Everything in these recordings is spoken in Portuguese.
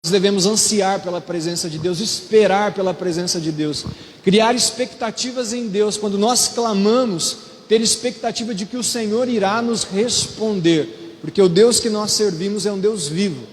Nós devemos ansiar pela presença de Deus, esperar pela presença de Deus, criar expectativas em Deus. Quando nós clamamos, ter expectativa de que o Senhor irá nos responder, porque o Deus que nós servimos é um Deus vivo,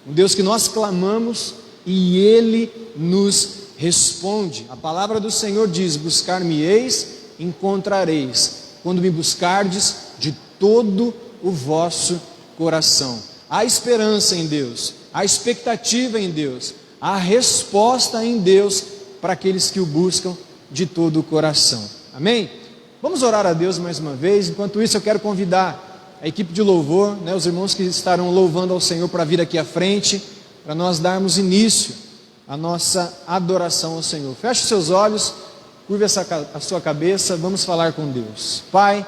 um Deus que nós clamamos e Ele nos responde. A palavra do Senhor diz: buscar-me-eis, encontrareis, quando me buscardes de todo o vosso coração. Há esperança em Deus, há expectativa em Deus, há resposta em Deus para aqueles que o buscam de todo o coração. Amém? Vamos orar a Deus mais uma vez. Enquanto isso, eu quero convidar a equipe de louvor, os irmãos que estarão louvando ao Senhor, para vir aqui à frente, para nós darmos início à nossa adoração ao Senhor. Feche seus olhos, curve a sua cabeça, vamos falar com Deus. Pai,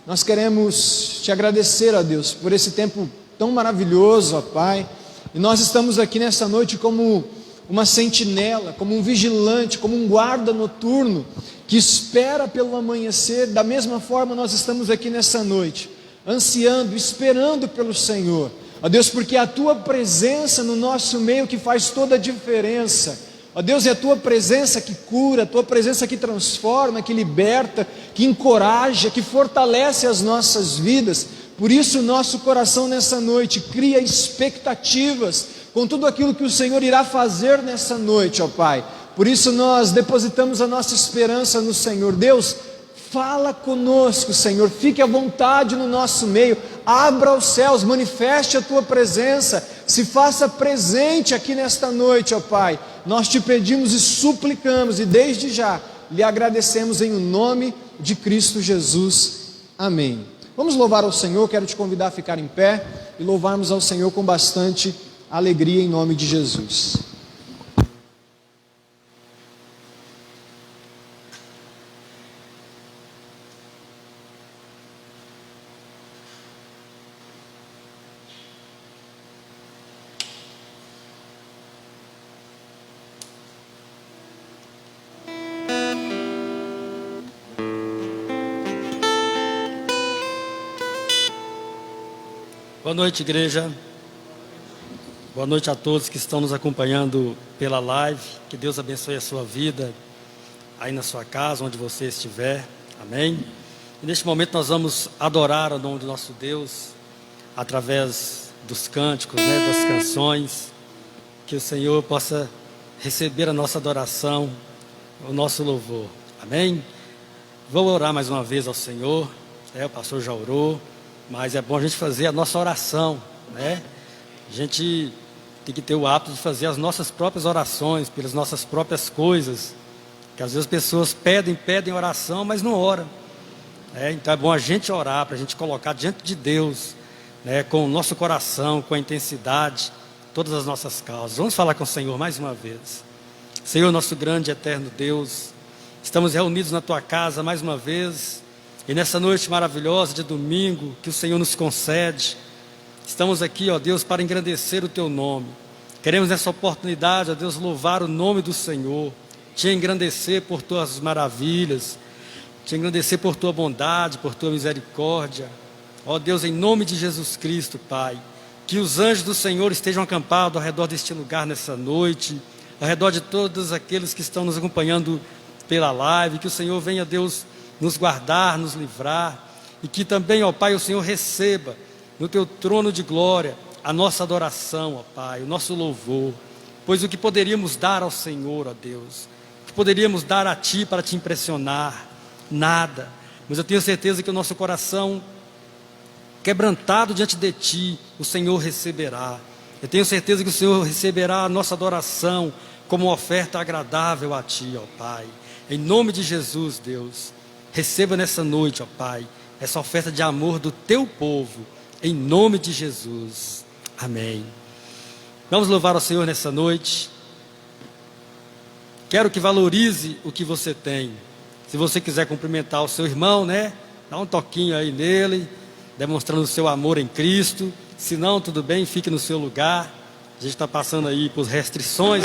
nós queremos te agradecer, ó Deus, por esse tempo tão maravilhoso, ó Pai, e nós estamos aqui nessa noite como uma sentinela, como um vigilante, como um guarda noturno, que espera pelo amanhecer. Da mesma forma nós estamos aqui nessa noite, ansiando, esperando pelo Senhor, ó Deus, porque é a Tua presença no nosso meio que faz toda a diferença, ó Deus, é a Tua presença que cura, a Tua presença que transforma, que liberta, que encoraja, que fortalece as nossas vidas. Por isso o nosso coração nessa noite cria expectativas com tudo aquilo que o Senhor irá fazer nessa noite, ó Pai. Por isso nós depositamos a nossa esperança no Senhor. Deus, fala conosco, Senhor, fique à vontade no nosso meio, abra os céus, manifeste a Tua presença, se faça presente aqui nesta noite, ó Pai. Nós te pedimos e suplicamos, e desde já lhe agradecemos em nome de Cristo Jesus. Amém. Vamos louvar ao Senhor. Quero te convidar a ficar em pé e louvarmos ao Senhor com bastante alegria em nome de Jesus. Boa noite, igreja. Boa noite a todos que estão nos acompanhando pela live. Que Deus abençoe a sua vida aí na sua casa, onde você estiver. Amém? E neste momento nós vamos adorar o nome do nosso Deus através dos cânticos, das canções. Que o Senhor possa receber a nossa adoração, o nosso louvor. Amém? Vou orar mais uma vez ao Senhor. O pastor já orou. Mas é bom a gente fazer a nossa oração, A gente tem que ter o hábito de fazer as nossas próprias orações, pelas nossas próprias coisas. Que às vezes as pessoas pedem oração, mas não oram. Então é bom a gente orar, para a gente colocar diante de Deus, com o nosso coração, com a intensidade, todas as nossas causas. Vamos falar com o Senhor mais uma vez. Senhor, nosso grande e eterno Deus, estamos reunidos na Tua casa mais uma vez. E nessa noite maravilhosa de domingo, que o Senhor nos concede, estamos aqui, ó Deus, para engrandecer o Teu nome. Queremos nessa oportunidade, ó Deus, louvar o nome do Senhor, Te engrandecer por Tuas maravilhas, Te engrandecer por Tua bondade, por Tua misericórdia. Ó Deus, em nome de Jesus Cristo, Pai, que os anjos do Senhor estejam acampados ao redor deste lugar nessa noite, ao redor de todos aqueles que estão nos acompanhando pela live, que o Senhor venha, Deus, nos guardar, nos livrar, e que também, ó Pai, o Senhor receba no Teu trono de glória a nossa adoração, ó Pai, o nosso louvor, pois o que poderíamos dar ao Senhor, ó Deus, o que poderíamos dar a Ti para Te impressionar? Nada. Mas eu tenho certeza que o nosso coração quebrantado diante de Ti, o Senhor receberá. Eu tenho certeza que o Senhor receberá a nossa adoração como uma oferta agradável a Ti, ó Pai. Em nome de Jesus, Deus, receba nessa noite, ó Pai, essa oferta de amor do Teu povo, em nome de Jesus. Amém. Vamos louvar ao Senhor nessa noite. Quero que valorize o que você tem. Se você quiser cumprimentar o seu irmão, dá um toquinho aí nele, demonstrando o seu amor em Cristo. Se não, tudo bem, fique no seu lugar. A gente está passando aí por restrições,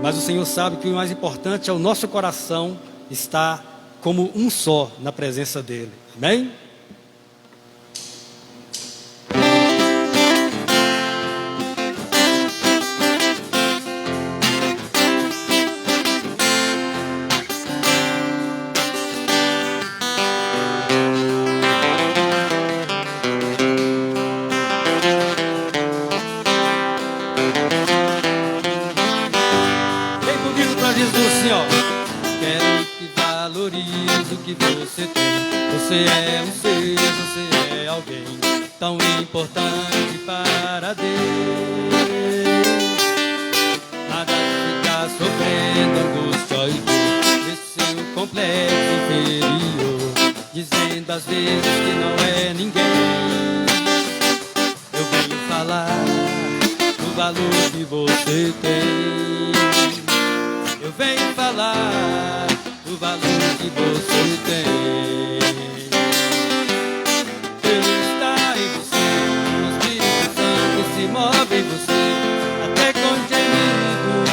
mas o Senhor sabe que o mais importante é o nosso coração está como um só na presença dEle. Amém? que você tem. Você é um ser, você é alguém tão importante para Deus. Nada de ficar sofrendo angústia e dor nesse seu complexo inferior, dizendo às vezes que não é ninguém. Eu venho falar do valor que você tem. Eu venho falar do valor que você tem. Ele está em você, o Espírito Santo se move em você, até com gemidos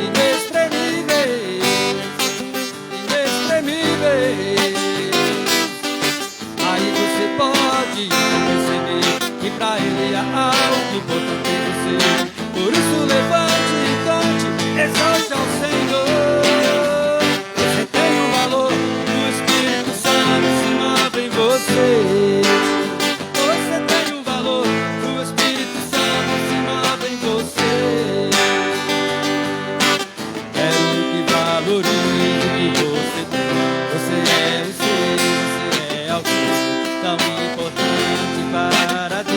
inexprimíveis, inexprimíveis. Aí você pode perceber que pra Ele há algo importante em você. Por isso levante e cante, exalte ao Senhor. Você tem um valor, o Espírito Santo se move em você. Você tem um valor, o Espírito Santo se move em você. Quero que valorize o que você tem. Você é um ser, você é alguém tão importante para Deus.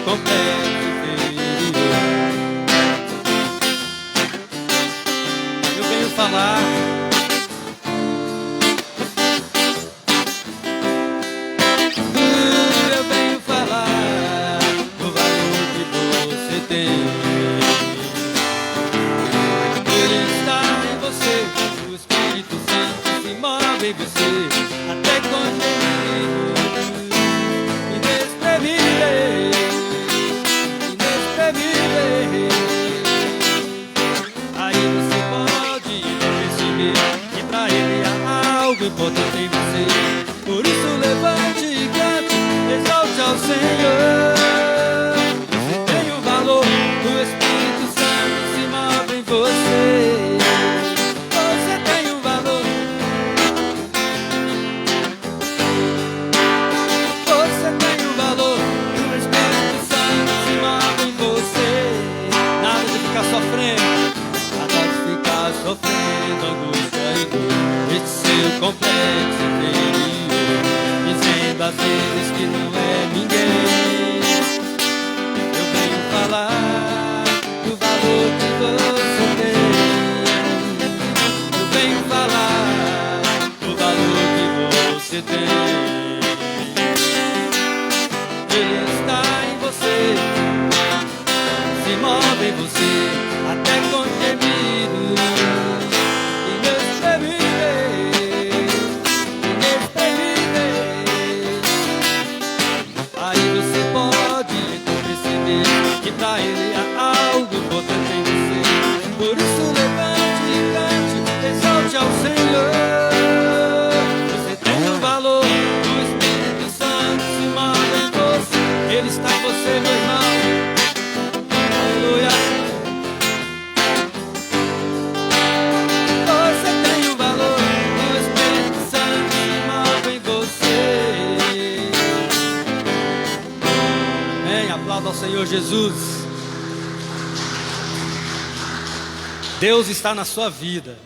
Complexo inferior. Eu venho falar do valor que você tem. Ele está em você, o Espírito Santo se move em você, até com gemidos inexprimíveis. Aí você pode perceber que pra Ele há algo importante em você. Por isso levante e cante, exalte ao Senhor. Você tem o valor, o Espírito Santo se move em você. Você tem o valor. Você tem o valor, o Espírito Santo se move em você. Nada de ficar sofrendo, nada de ficar sofrendo angústia e dor, esse seu complexo inferior, dizendo às vezes que não é ninguém. Eu venho falar do valor que você tem. Eu venho falar do valor que você tem. Ele está em você, se move em você, até com gemidos inexprimíveis, inexprimíveis. Aí você pode então perceber que pra Ele há algo importante em você. Por isso levante e cante, exalte ao Senhor. Você tem o valor, o Espírito Santo se move em você. Ele está em você, meu irmão. Aleluia. Você tem o valor, o Espírito Santo se move em você. Amém. Aplauda ao Senhor Jesus. Deus está na sua vida,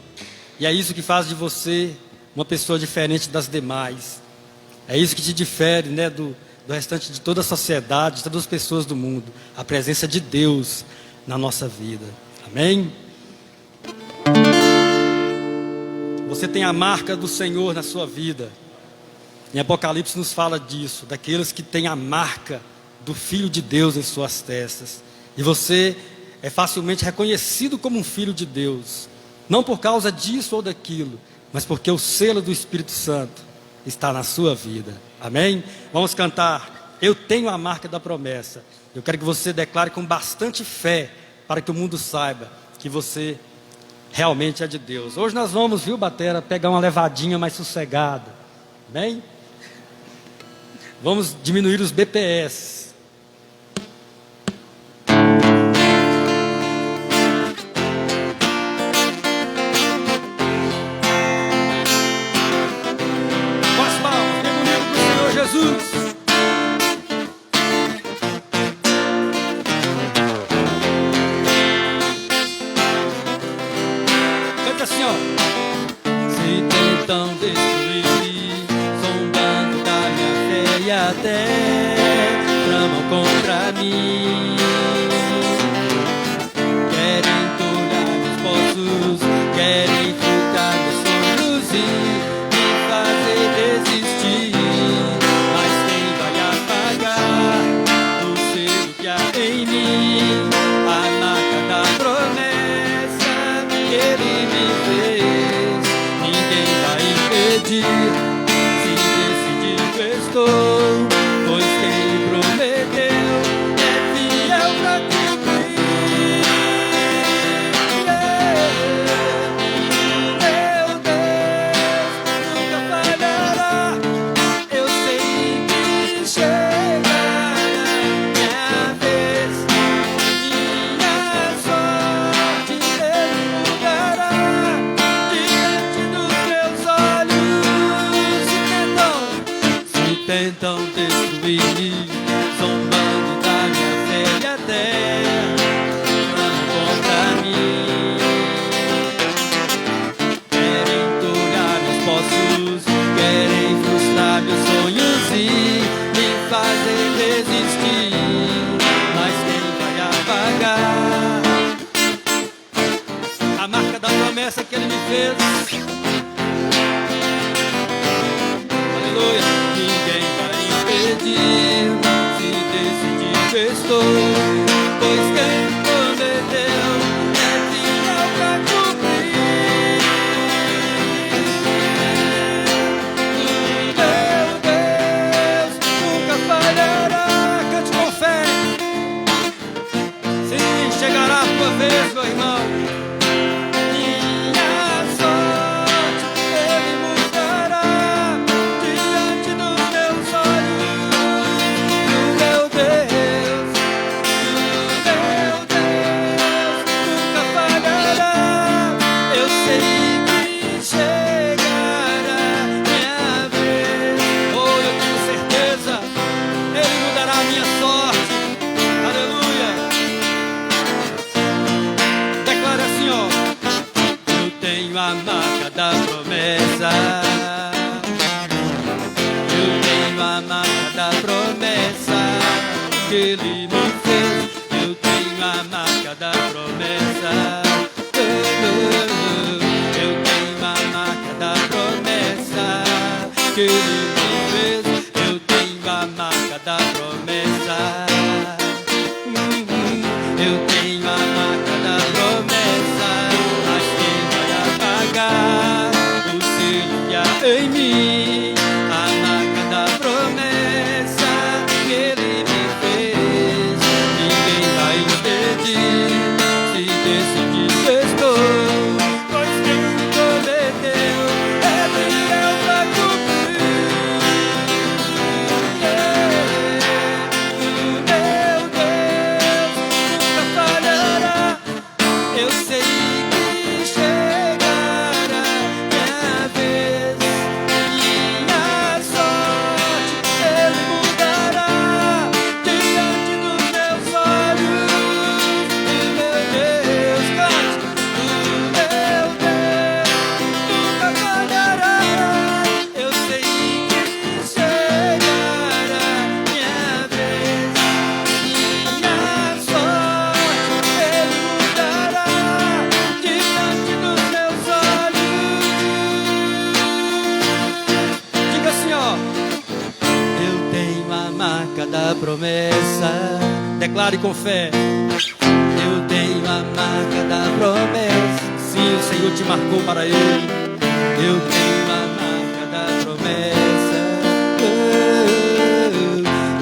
e é isso que faz de você uma pessoa diferente das demais. É isso que te difere, né, do restante de toda a sociedade, de todas as pessoas do mundo. A presença de Deus na nossa vida. Amém? Você tem a marca do Senhor na sua vida. Em Apocalipse nos fala disso, daqueles que têm a marca do Filho de Deus em suas testas. E você é facilmente reconhecido como um filho de Deus, não por causa disso ou daquilo, mas porque o selo do Espírito Santo está na sua vida. Amém? Vamos cantar Eu Tenho a Marca da Promessa. Eu quero que você declare com bastante fé, para que o mundo saiba que você realmente é de Deus. Hoje nós vamos, viu, batera, pegar uma levadinha mais sossegada. Amém? Vamos diminuir os BPS. até tramam contra mim. Querem tocar meus poços, querem frutar meus sonhos e me fazer desistir. Mas quem vai apagar o selo que há em mim? A marca da promessa que Ele me fez, ninguém vai impedir. Se decidido estou, pois quem prometeu é fiel pra cumprir. Meu Deus nunca falhará. Eu sei que chegará minha vez, minha sorte Ele mudará diante dos meus olhos. Se tentam destruir, zombando da minha fé e até tramam contra mim. Querem tocar meus poços, querem frustrar meus sonhos e me fazer desistir. Mas quem vai apagar a marca da promessa que Ele me fez? Aleluia. Ninguém vai impedir. Se decidido estou, pois quem prometeu é fiel pra cumprir. Meu Deus nunca falhará. Cante com fé. Sim, chegará a tua vez, meu irmão. Minha sorte Ele mudará diante dos meus olhos. Meu Deus nunca falhará. Eu sei que chegará minha vez. Oh, eu tenho certeza, Ele mudará a minha sorte. Aleluia. Declare assim, ó: eu tenho a marca da promessa. Eu tenho a marca da promessa que Ele me fez. Eu tenho a marca da promessa. Eu tenho a marca da promessa que Ele me fez. Eu tenho a marca da promessa. Eu tenho a marca da promessa. Mas quem vai apagar o selo que há em mim? A marca da promessa que Ele me fez, ninguém vai impedir. Se decidido estou, pois quem prometeu é fiel pra cumprir. Meu Deus nunca falhará. Eu sei que chegará minha vez, minha sorte Ele mudará diante dos meus olhos. Meu Deus, cante. Meu Deus nunca falhará. Eu sei que chegará minha vez, minha sorte Ele mudará diante dos meus olhos. Diga assim, ó: eu tenho a marca da promessa. Declare com fé: eu tenho a marca da promessa. Sim, o Senhor te marcou para Ele. Eu tenho a marca da promessa.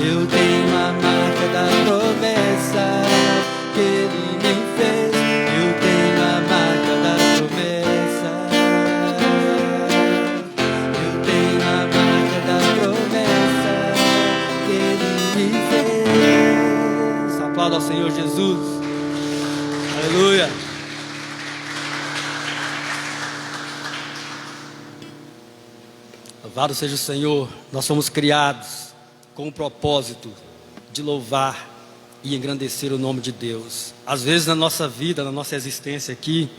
Eu tenho a marca da promessa que Ele me fez. Eu tenho a marca da promessa. Eu tenho a marca da promessa que Ele me fez. Aplauda ao Senhor Jesus. Aleluia. Louvado seja o Senhor. Nós somos criados com o propósito de louvar e engrandecer o nome de Deus. Às vezes na nossa vida, na nossa existência aqui,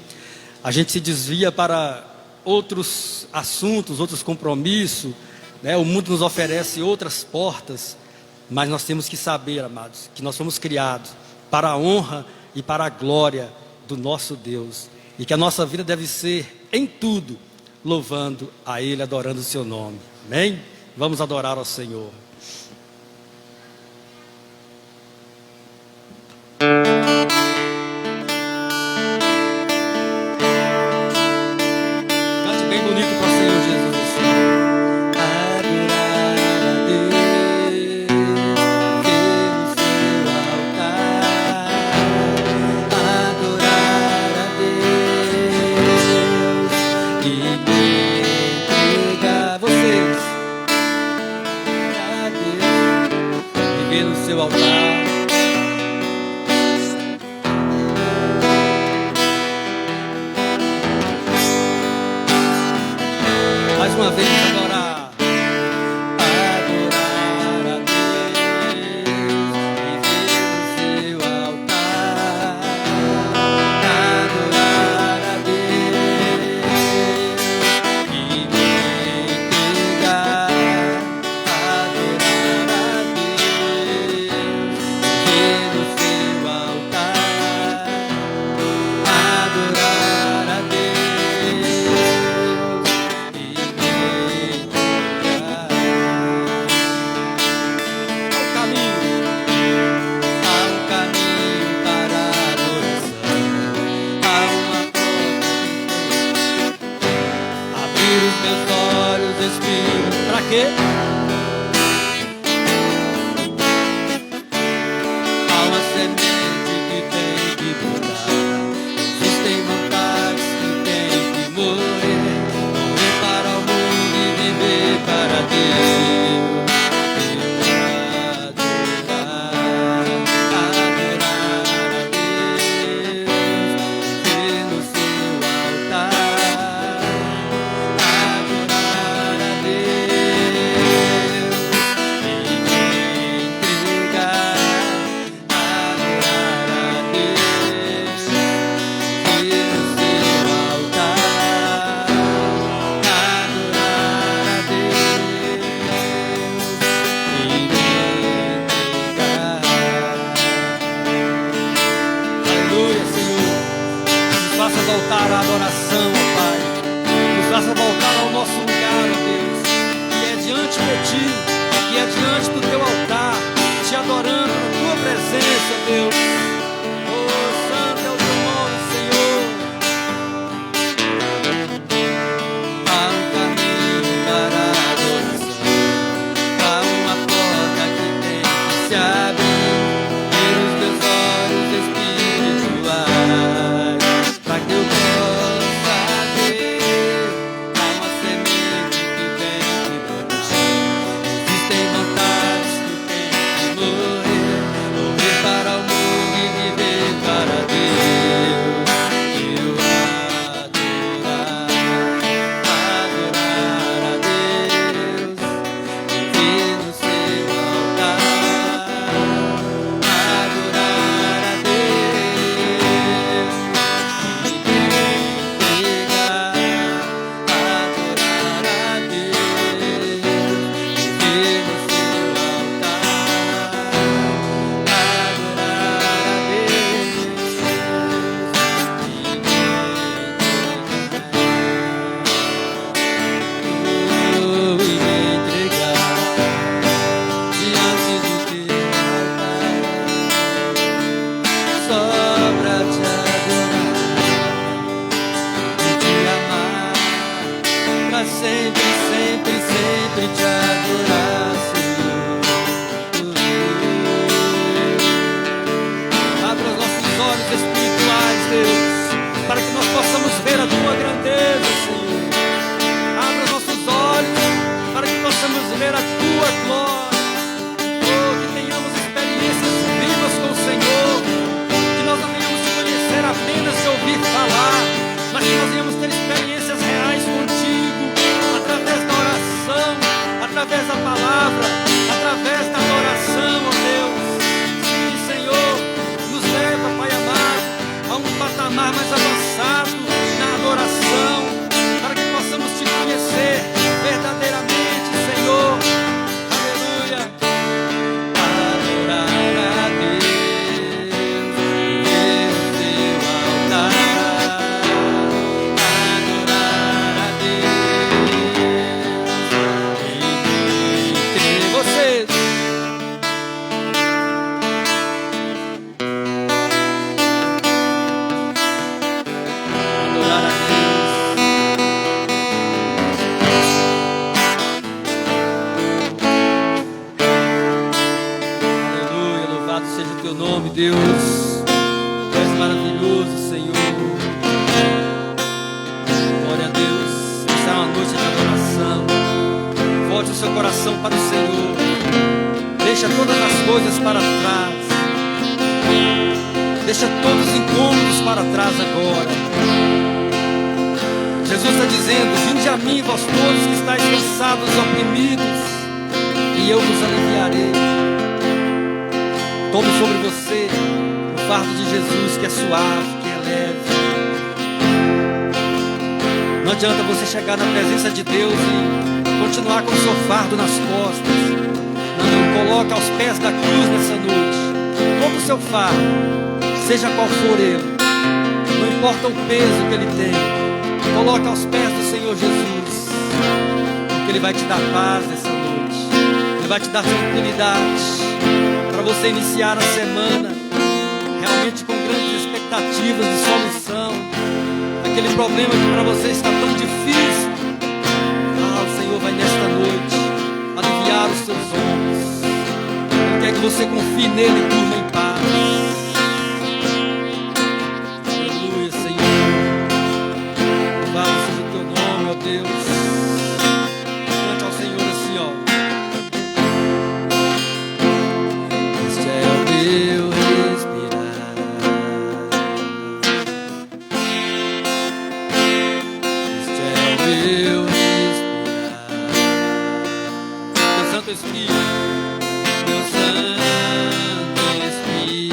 a gente se desvia para outros assuntos, outros compromissos, né? O mundo nos oferece outras portas, mas nós temos que saber, amados, que nós fomos criados para a honra e para a glória do nosso Deus, e que a nossa vida deve ser em tudo louvando a Ele, adorando o seu nome. Amém? Vamos adorar ao Senhor. Cante bem bonito para o Senhor Jesus. Adorar a Deus, ver no seu altar. Adorar a Deus e me entregar. Vocês, a Deus, viver no seu altar. Mais uma vez adorar. Adorar a Deus e ver no seu altar. Adorar a Deus e me entregar. Adorar a Deus e ver no seu altar. Adorar a Deus e me entregar. Há um caminho para a adoração. Há uma porta. Abrir os meus olhos, Espírito. Para quê? Há uma semente que tem que brotar. Existem vontades que têm que morrer. Morrer para o mundo e viver para Deus. Adorar a Deus, viver no seu altar. Adorar a Deus e me entregar. Adorar a Deus, viver no seu altar. Adorar a Deus e me entregar. Aleluia, Senhor. Nos faça voltar à adoração, ó Pai. Nos faça voltar ao nosso lugar, ó Deus, que é diante de Ti, que é diante do Teu altar, te adorando na Tua presença, Deus. Oh, santo é o Teu nome, Senhor. Há um caminho para a adoração. Há uma porta que tem que se abrir. Ver os teus olhos espirituais, para que eu possa ver. Há uma semente que tem que brotar. Existem vontades que têm que morrer. Morrer para o mundo e viver para Deus. Eu adorar, adorar a Deus, viver no seu altar. Adorar a Deus e me entregar. Adorar a Deus, viver no seu altar. Adorar a Deus e me entregar diante do Teu altar, só pra Te adorar e Te amar, pra sempre, sempre, sempre Te adorar, Senhor. Abra os nossos olhos espirituais, Deus, para que nós possamos ver a Tua grandeza, Senhor. Abra os nossos olhos para que possamos ver a Tua glória. Oh, que tenhamos experiências vivas com o Senhor. Que nós não venhamos te conhecer apenas de ouvir falar, mas que nós venhamos ter experiências reais contigo, através da oração, através da palavra, através da adoração, ó Deus. Sim, Senhor, nos leva, Pai amado, a um patamar mais avançado na adoração, para que possamos te conhecer verdadeiramente, Senhor. teu nome, Deus. Tu és maravilhoso, Senhor. Glória a Deus. Esta é uma noite de adoração. Volte o seu coração para o Senhor. Deixa todas as coisas para trás. Deixa todos os incômodos para trás agora. Jesus está dizendo: vinde a mim, vós todos que estáis cansados e oprimidos, e eu vos aliviarei. Tome sobre você o fardo de Jesus, que é suave, que é leve. Não adianta você chegar na presença de Deus e continuar com o seu fardo nas costas. Não, coloque aos pés da cruz nessa noite todo o seu fardo, seja qual for ele, não importa o peso que ele tem, coloque aos pés do Senhor Jesus, porque Ele vai te dar paz nessa noite, Ele vai te dar tranquilidade, para você iniciar a semana, realmente com grandes expectativas de solução, aquele problema que para você está tão difícil. O Senhor vai nesta noite aliviar os seus ombros, Ele quer que você confie nele e durma em paz. Deus, cante ao Senhor assim, ó. Este é o meu respirar, este é o meu respirar. Teu Santo Espírito, teu Santo Espírito,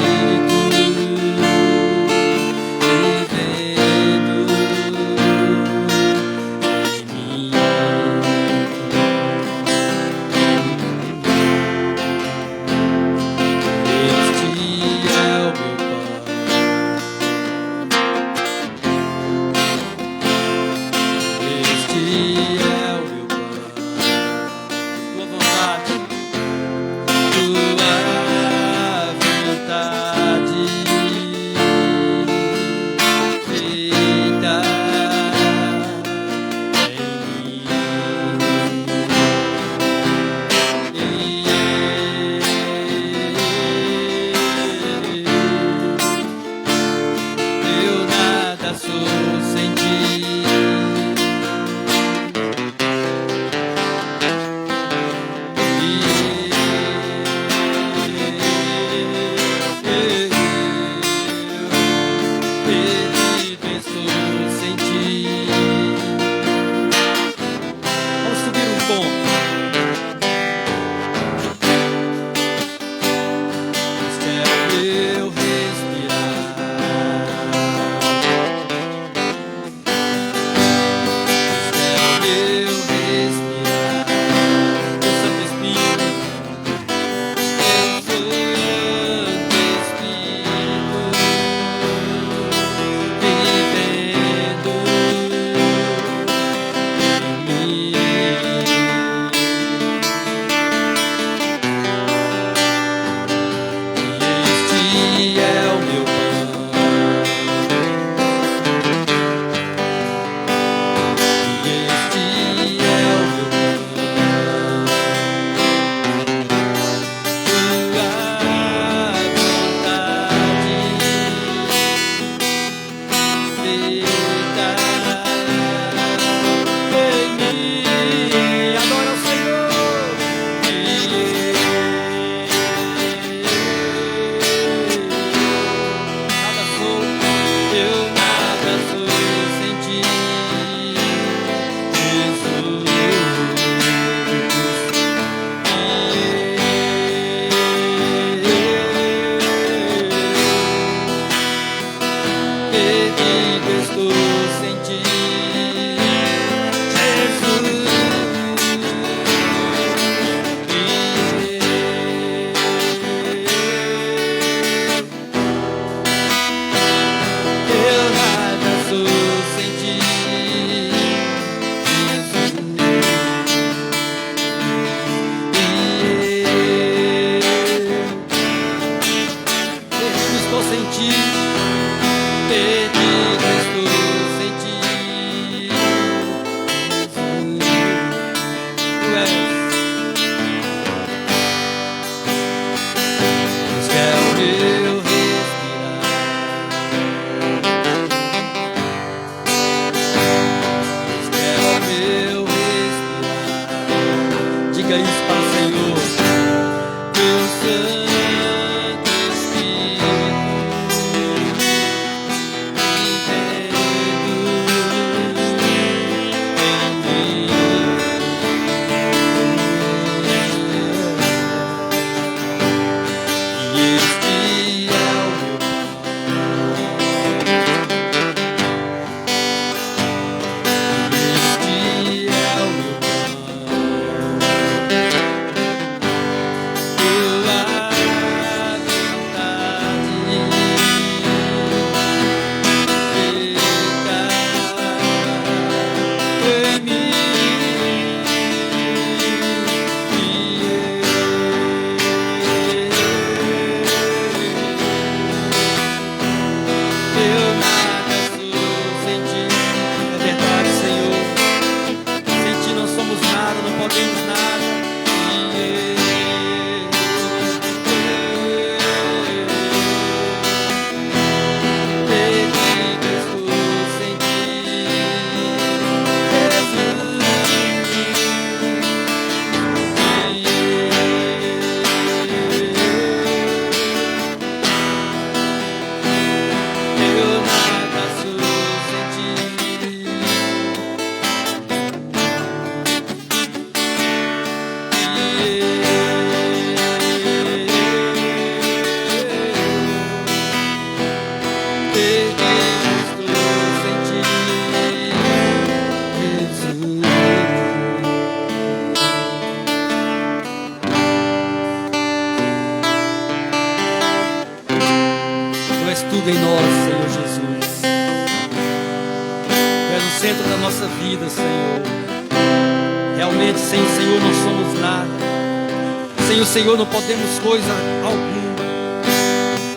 Diga isso para o Senhor. Teu Santo Espírito tudo em nós, Senhor Jesus. Tu és o centro da nossa vida, Senhor. Realmente, sem o Senhor não somos nada. Sem o Senhor não podemos coisa alguma.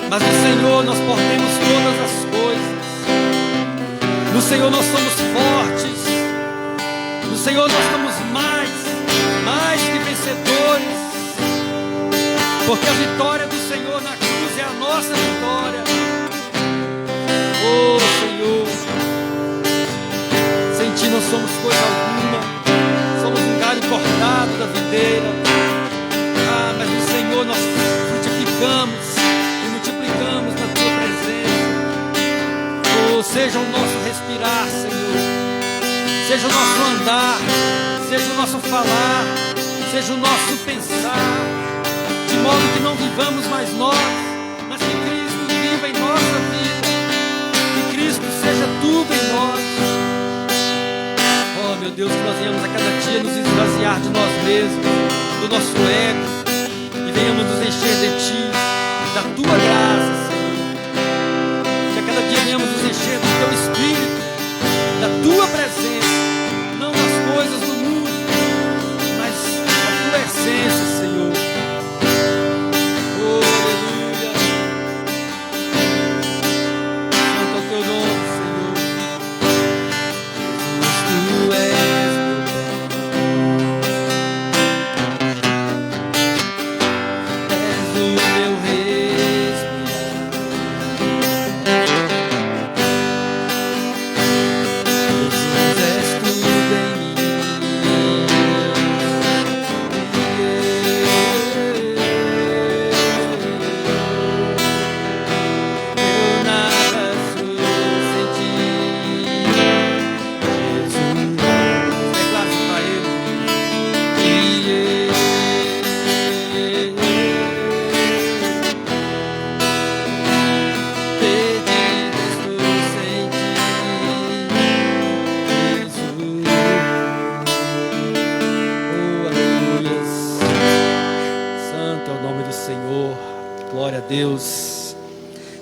Mas no Senhor nós podemos todas as coisas. No Senhor nós somos fortes. No Senhor nós somos mais que vencedores. Porque a vitória do Senhor na cruz é a nossa vitória. Oh Senhor, sem Ti não somos coisa alguma. Somos um galho cortado da videira. Mas no Senhor nós frutificamos e multiplicamos na Tua presença. Oh, seja o nosso respirar, Senhor. Seja o nosso andar. Seja o nosso falar. Seja o nosso pensar. De modo que não vivamos mais nós, mas que Cristo viva em nossa vida. Que Cristo seja tudo em nós. Oh meu Deus, que nós venhamos a cada dia nos esvaziar de nós mesmos, do nosso ego, e venhamos nos encher de Ti, da Tua graça, Senhor. Que a cada dia venhamos nos encher do Teu Espírito, da Tua presença, não das coisas do mundo, mas da Tua essência, Senhor.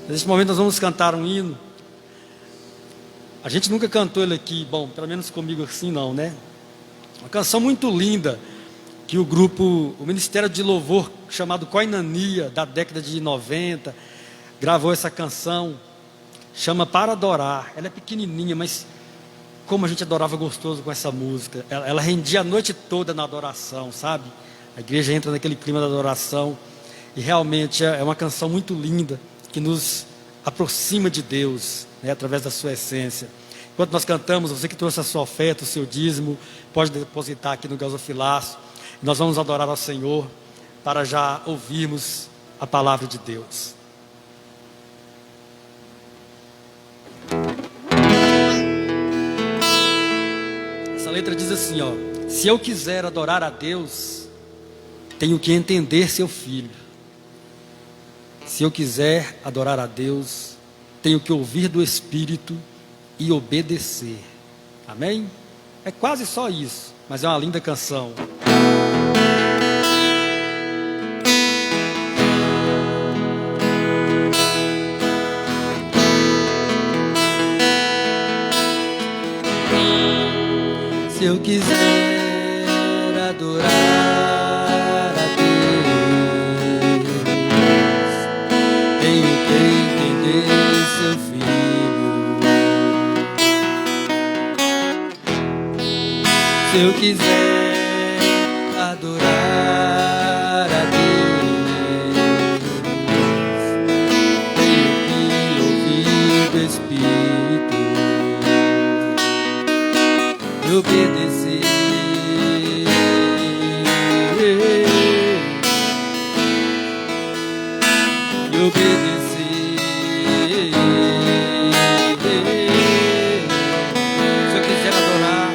Nesse momento nós vamos cantar um hino. A gente nunca cantou ele aqui, bom, pelo menos comigo assim não, né? Uma canção muito linda que o grupo, o Ministério de Louvor chamado Koinonia, da década de 90, gravou essa canção, chama Para Adorar. Ela é pequenininha, mas como a gente adorava gostoso com essa música. Ela rendia a noite toda na adoração, sabe? A igreja entra naquele clima da adoração e realmente é uma canção muito linda, que nos aproxima de Deus, né, através da sua essência. Enquanto nós cantamos, você que trouxe a sua oferta, o seu dízimo, pode depositar aqui no gasofilaço. Nós vamos adorar ao Senhor para já ouvirmos a palavra de Deus. Essa letra diz assim, ó: se eu quiser adorar a Deus, tenho que entender seu filho. Se eu quiser adorar a Deus, tenho que ouvir do Espírito e obedecer. Amém? É quase só isso, mas é uma linda canção. Se eu quiser adorar a Deus, tenho que entender seu filho. Se eu quiser adorar a Deus, tenho que ouvir do Espírito e obedecer. E obedecer. Se eu quiser adorar,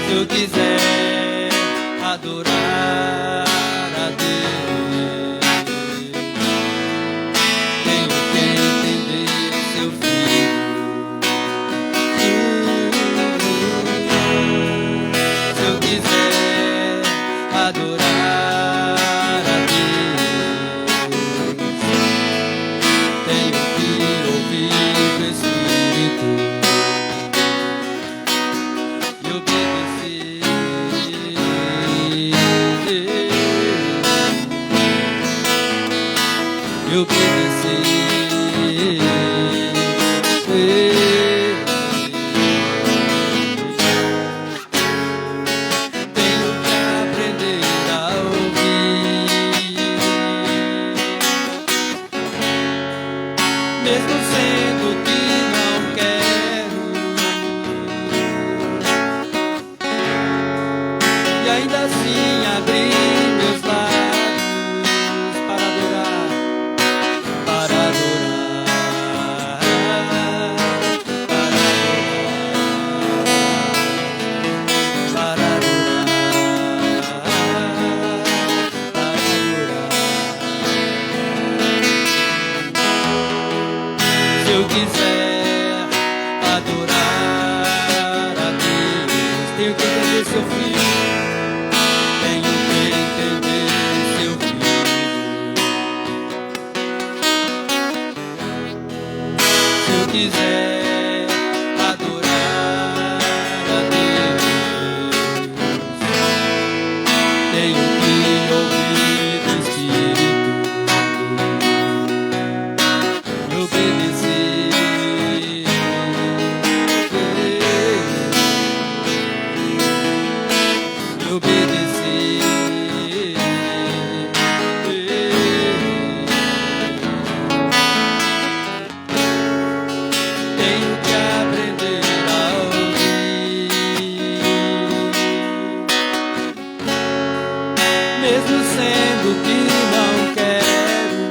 se eu quiser adorar a Deus, tenho que entender seu filho. Se eu quiser adorar a Deus, tenho que ouvir o Espírito e obedecer. E obedecer. Tenho que aprender a ouvir, mesmo sendo que não quero, e ainda assim abrir meus lábios para adorar, para adorar, para adorar, para adorar. Se eu quiser adorar a Deus, tenho que entender seu filho. Tenho que entender seu filho. Se eu quiser adorar a Deus, tenho que ouvir do Espírito e obedecer. E obedecer. Tenho que aprender a ouvir, mesmo sendo que não quero,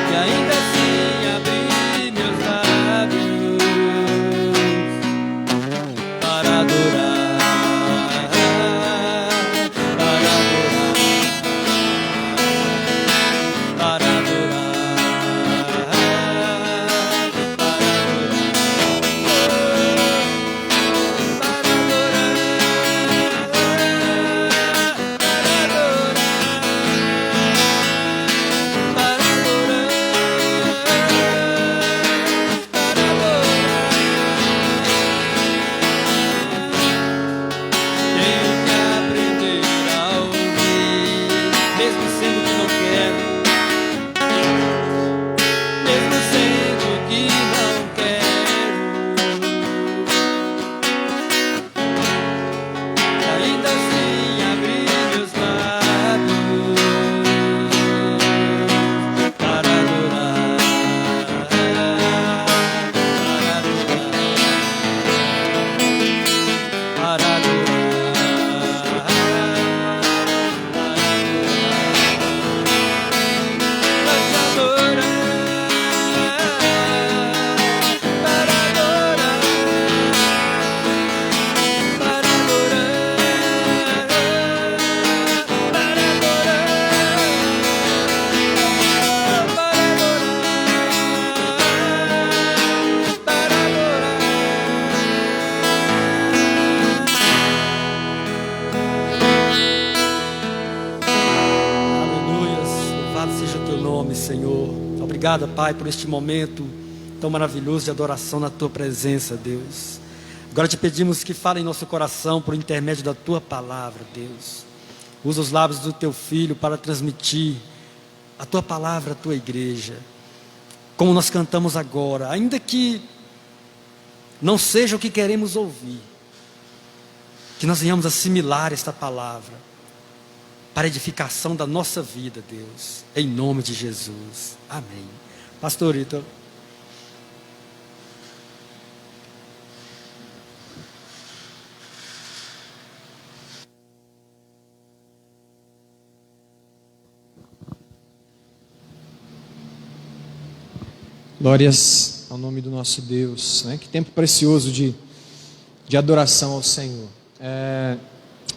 e ainda assim abrir meus lábios para adorar, para adorar, para adorar, para adorar. Senhor. Obrigado, Pai, por este momento tão maravilhoso de adoração na Tua presença, Deus. Agora te pedimos que fale em nosso coração por intermédio da Tua palavra, Deus. Usa os lábios do Teu Filho para transmitir a Tua palavra à Tua igreja. Como nós cantamos agora, ainda que não seja o que queremos ouvir, que nós venhamos assimilar esta palavra para a edificação da nossa vida, Deus, em nome de Jesus, amém. Pastor Ítalo. Glórias ao nome do nosso Deus, né? Que tempo precioso de adoração ao Senhor.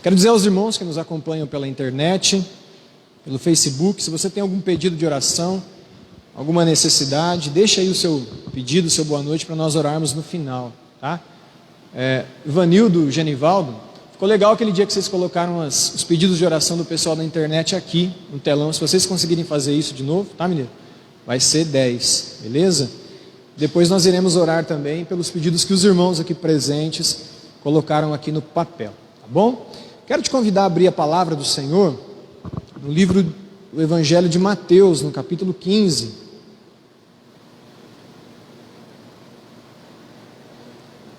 Quero dizer aos irmãos que nos acompanham pela internet, pelo Facebook, se você tem algum pedido de oração, alguma necessidade, deixa aí o seu pedido, o seu boa noite para nós orarmos no final, tá? Ivanildo, Genivaldo, ficou legal aquele dia que vocês colocaram os pedidos de oração do pessoal da internet aqui no telão. Se vocês conseguirem fazer isso de novo, tá, menino? Vai ser 10, beleza? Depois nós iremos orar também pelos pedidos que os irmãos aqui presentes colocaram aqui no papel, tá bom? Quero te convidar a abrir a palavra do Senhor no livro do Evangelho de Mateus, no capítulo 15.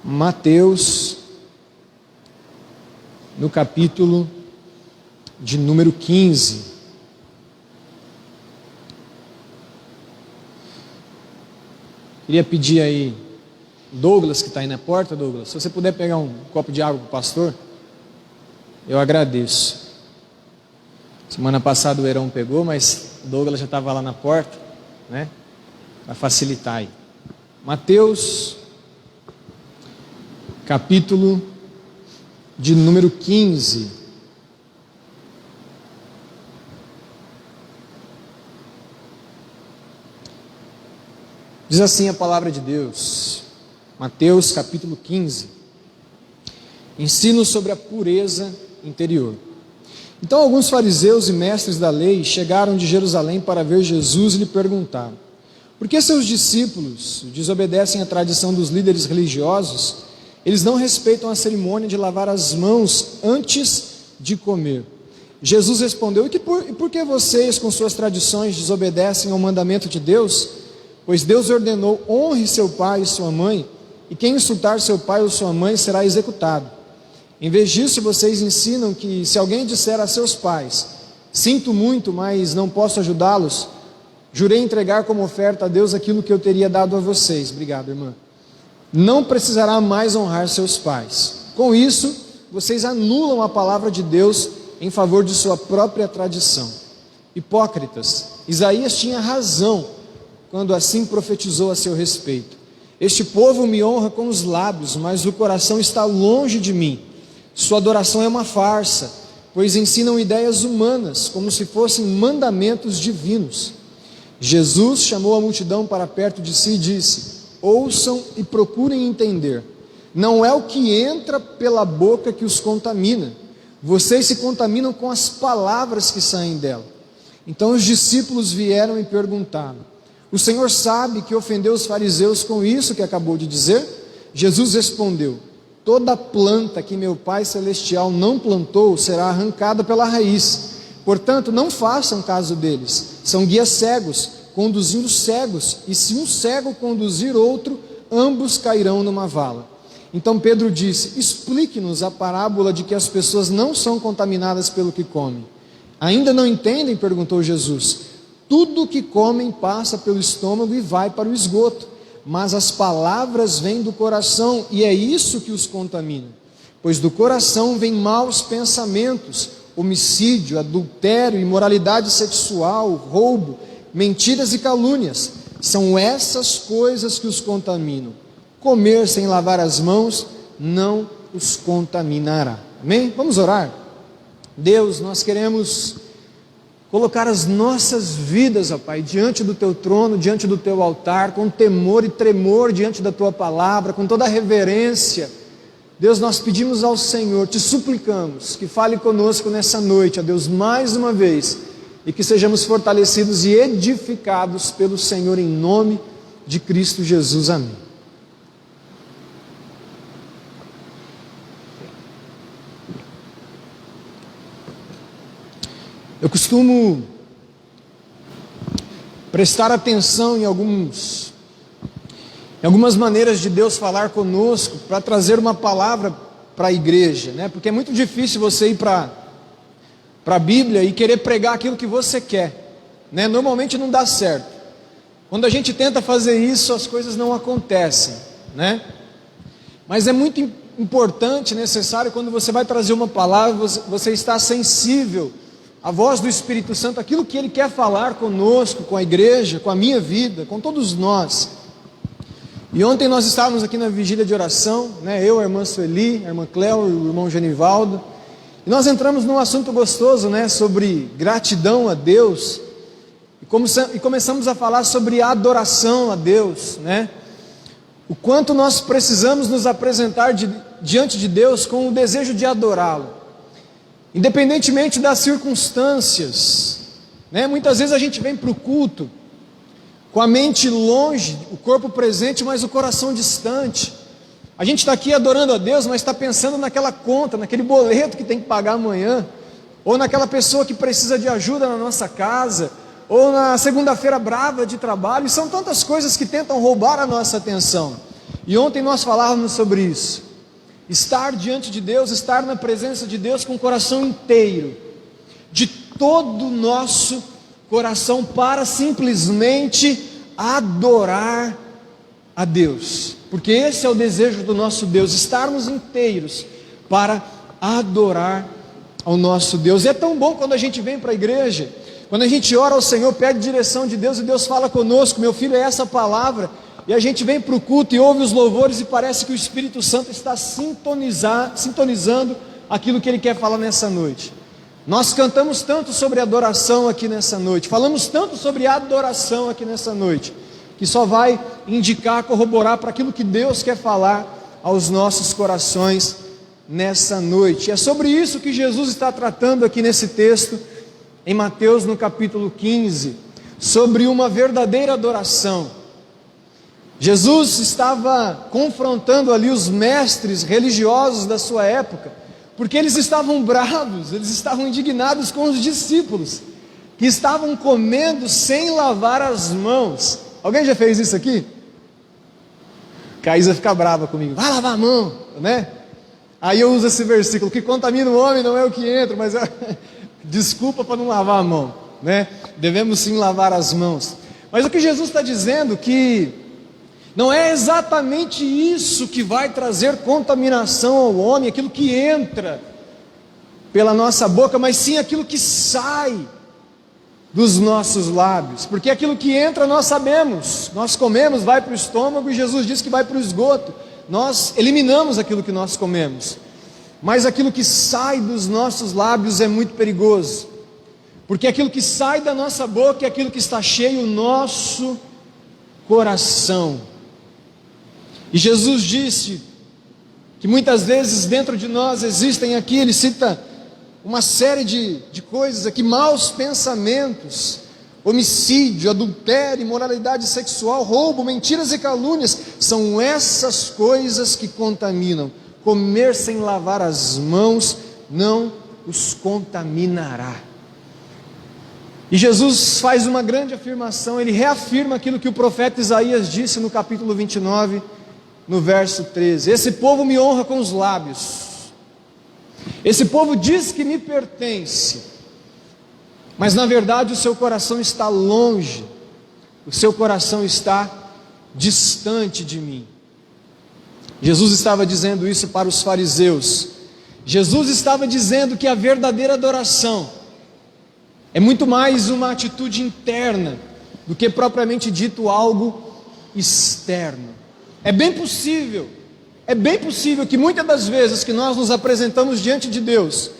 Mateus, no capítulo de número 15. Queria pedir aí, Douglas, que está aí na porta, Douglas, se você puder pegar um copo de água para o pastor, eu agradeço. Semana passada o Herão pegou, mas o Douglas já estava lá na porta, né? Para facilitar aí. Mateus, capítulo de número 15. Diz assim a palavra de Deus, Mateus capítulo 15, ensino sobre a pureza interior. Então alguns fariseus e mestres da lei chegaram de Jerusalém para ver Jesus e lhe perguntaram: por que seus discípulos desobedecem à tradição dos líderes religiosos? Eles não respeitam a cerimônia de lavar as mãos antes de comer. Jesus respondeu: e por que vocês com suas tradições desobedecem ao mandamento de Deus? Pois Deus ordenou: honre seu pai e sua mãe, e quem insultar seu pai ou sua mãe será executado. Em vez disso, vocês ensinam que se alguém disser a seus pais: sinto muito, mas não posso ajudá-los, jurei entregar como oferta a Deus aquilo que eu teria dado a vocês. Obrigado, irmã. Não precisará mais honrar seus pais. Com isso, vocês anulam a palavra de Deus em favor de sua própria tradição. Hipócritas, Isaías tinha razão quando assim profetizou a seu respeito: este povo me honra com os lábios, mas o coração está longe de mim. Sua adoração é uma farsa, pois ensinam ideias humanas, como se fossem mandamentos divinos. Jesus chamou a multidão para perto de si e disse: ouçam e procurem entender. Não é o que entra pela boca que os contamina. Vocês se contaminam com as palavras que saem dela. Então os discípulos vieram e perguntaram: o Senhor sabe que ofendeu os fariseus com isso que acabou de dizer? Jesus respondeu: toda planta que meu Pai Celestial não plantou será arrancada pela raiz. Portanto, não façam caso deles. São guias cegos, conduzindo cegos, e se um cego conduzir outro, ambos cairão numa vala. Então Pedro disse: explique-nos a parábola de que as pessoas não são contaminadas pelo que comem. Ainda não entendem? Perguntou Jesus. Tudo o que comem passa pelo estômago e vai para o esgoto, mas as palavras vêm do coração, e é isso que os contamina. Pois do coração vêm maus pensamentos, homicídio, adultério, imoralidade sexual, roubo, mentiras e calúnias. São essas coisas que os contaminam. Comer sem lavar as mãos não os contaminará. Amém? Vamos orar? Deus, nós queremos colocar as nossas vidas, ó Pai, diante do Teu trono, diante do Teu altar, com temor e tremor diante da Tua palavra, com toda a reverência. Deus, nós pedimos ao Senhor, te suplicamos, que fale conosco nessa noite, ó Deus, mais uma vez, e que sejamos fortalecidos e edificados pelo Senhor em nome de Cristo Jesus. Amém. Eu costumo prestar atenção em algumas maneiras de Deus falar conosco para trazer uma palavra para a igreja, né? Porque é muito difícil você ir para a Bíblia e querer pregar aquilo que você quer, né? Normalmente não dá certo. Quando a gente tenta fazer isso, as coisas não acontecem, né? Mas é muito importante, necessário, quando você vai trazer uma palavra, você está sensível à voz do Espírito Santo, aquilo que Ele quer falar conosco, com a igreja, com a minha vida, com todos nós. E ontem nós estávamos aqui na vigília de oração, né? Eu, a irmã Sueli, a irmã Cléo e o irmão Genivaldo, e nós entramos num assunto gostoso, né? Sobre gratidão a Deus, e começamos a falar sobre adoração a Deus, né? O quanto nós precisamos nos apresentar diante de Deus com o desejo de adorá-lo, independentemente das circunstâncias, né? Muitas vezes a gente vem para o culto com a mente longe, o corpo presente, mas o coração distante. A gente está aqui adorando a Deus, mas está pensando naquela conta, naquele boleto que tem que pagar amanhã, ou naquela pessoa que precisa de ajuda na nossa casa, ou na segunda-feira brava de trabalho. E são tantas coisas que tentam roubar a nossa atenção. E ontem nós falávamos sobre isso. Estar diante de Deus, estar na presença de Deus com o coração inteiro, de todo o nosso coração, para simplesmente adorar a Deus, porque esse é o desejo do nosso Deus, estarmos inteiros para adorar ao nosso Deus. E é tão bom quando a gente vem para a igreja, quando a gente ora ao Senhor, pede direção de Deus e Deus fala conosco: meu filho, é essa palavra. E a gente vem para o culto e ouve os louvores e parece que o Espírito Santo está sintonizando aquilo que Ele quer falar nessa noite. Nós cantamos tanto sobre adoração aqui nessa noite, falamos tanto sobre adoração aqui nessa noite, que só vai indicar, corroborar para aquilo que Deus quer falar aos nossos corações nessa noite. É sobre isso que Jesus está tratando aqui nesse texto, em Mateus no capítulo 15, sobre uma verdadeira adoração. Jesus estava confrontando ali os mestres religiosos da sua época, porque eles estavam bravos, eles estavam indignados com os discípulos, que estavam comendo sem lavar as mãos. Alguém já fez isso aqui? Caísa fica brava comigo: vai lavar a mão, né? Aí eu uso esse versículo: o que contamina o homem não é o que entra, mas desculpa para não lavar a mão, né? Devemos sim lavar as mãos. Mas o que Jesus está dizendo que não é exatamente isso que vai trazer contaminação ao homem, aquilo que entra pela nossa boca, mas sim aquilo que sai dos nossos lábios, porque aquilo que entra nós sabemos, nós comemos, vai para o estômago, e Jesus diz que vai para o esgoto, nós eliminamos aquilo que nós comemos, mas aquilo que sai dos nossos lábios é muito perigoso, porque aquilo que sai da nossa boca é aquilo que está cheio o nosso coração. E Jesus disse que muitas vezes dentro de nós existem aqui, ele cita uma série de coisas aqui: maus pensamentos, homicídio, adultério, imoralidade sexual, roubo, mentiras e calúnias. São essas coisas que contaminam. Comer sem lavar as mãos não os contaminará. E Jesus faz uma grande afirmação, ele reafirma aquilo que o profeta Isaías disse no capítulo 29, no verso 13: esse povo me honra com os lábios, esse povo diz que me pertence, mas na verdade o seu coração está longe, o seu coração está distante de mim. Jesus estava dizendo isso para os fariseus. Jesus estava dizendo que a verdadeira adoração é muito mais uma atitude interna do que propriamente dito algo externo. É bem possível que muitas das vezes que nós nos apresentamos diante de Deus,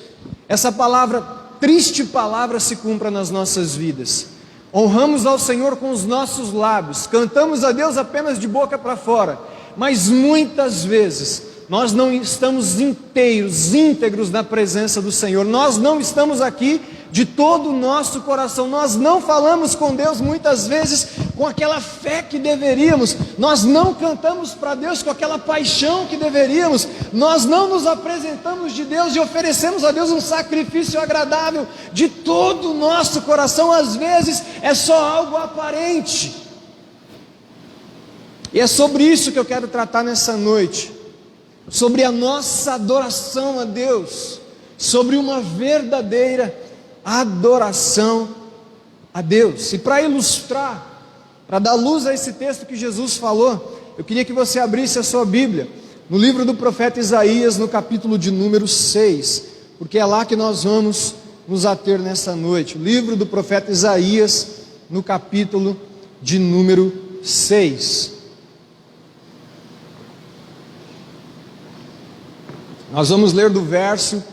essa palavra, triste palavra, se cumpra nas nossas vidas. Honramos ao Senhor com os nossos lábios, cantamos a Deus apenas de boca para fora, mas muitas vezes nós não estamos íntegros na presença do Senhor. Nós não estamos aqui de todo o nosso coração. Nós não falamos com Deus muitas vezes com aquela fé que deveríamos, nós não cantamos para Deus com aquela paixão que deveríamos, nós não nos apresentamos de Deus e oferecemos a Deus um sacrifício agradável de todo o nosso coração. Às vezes é só algo aparente, e é sobre isso que eu quero tratar nessa noite, sobre a nossa adoração a Deus, sobre uma verdadeira adoração a Deus. E para ilustrar, para dar luz a esse texto que Jesus falou, eu queria que você abrisse a sua Bíblia no livro do profeta Isaías, no capítulo de número 6, porque é lá que nós vamos nos ater nessa noite. O livro do profeta Isaías, no capítulo de número 6. Nós vamos ler do verso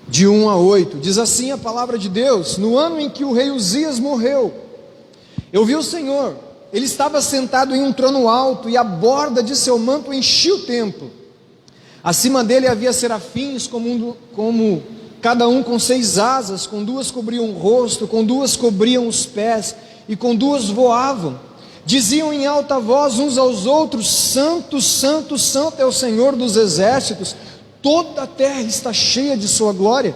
de 1 a 8, diz assim a palavra de Deus: no ano em que o rei Uzias morreu, eu vi o Senhor, ele estava sentado em um trono alto, e a borda de seu manto enchia o templo. Acima dele havia serafins, como cada um com 6 asas, com 2 cobriam o rosto, com 2 cobriam os pés, e com 2 voavam. Diziam em alta voz uns aos outros: Santo, Santo, Santo é o Senhor dos exércitos, toda a terra está cheia de sua glória.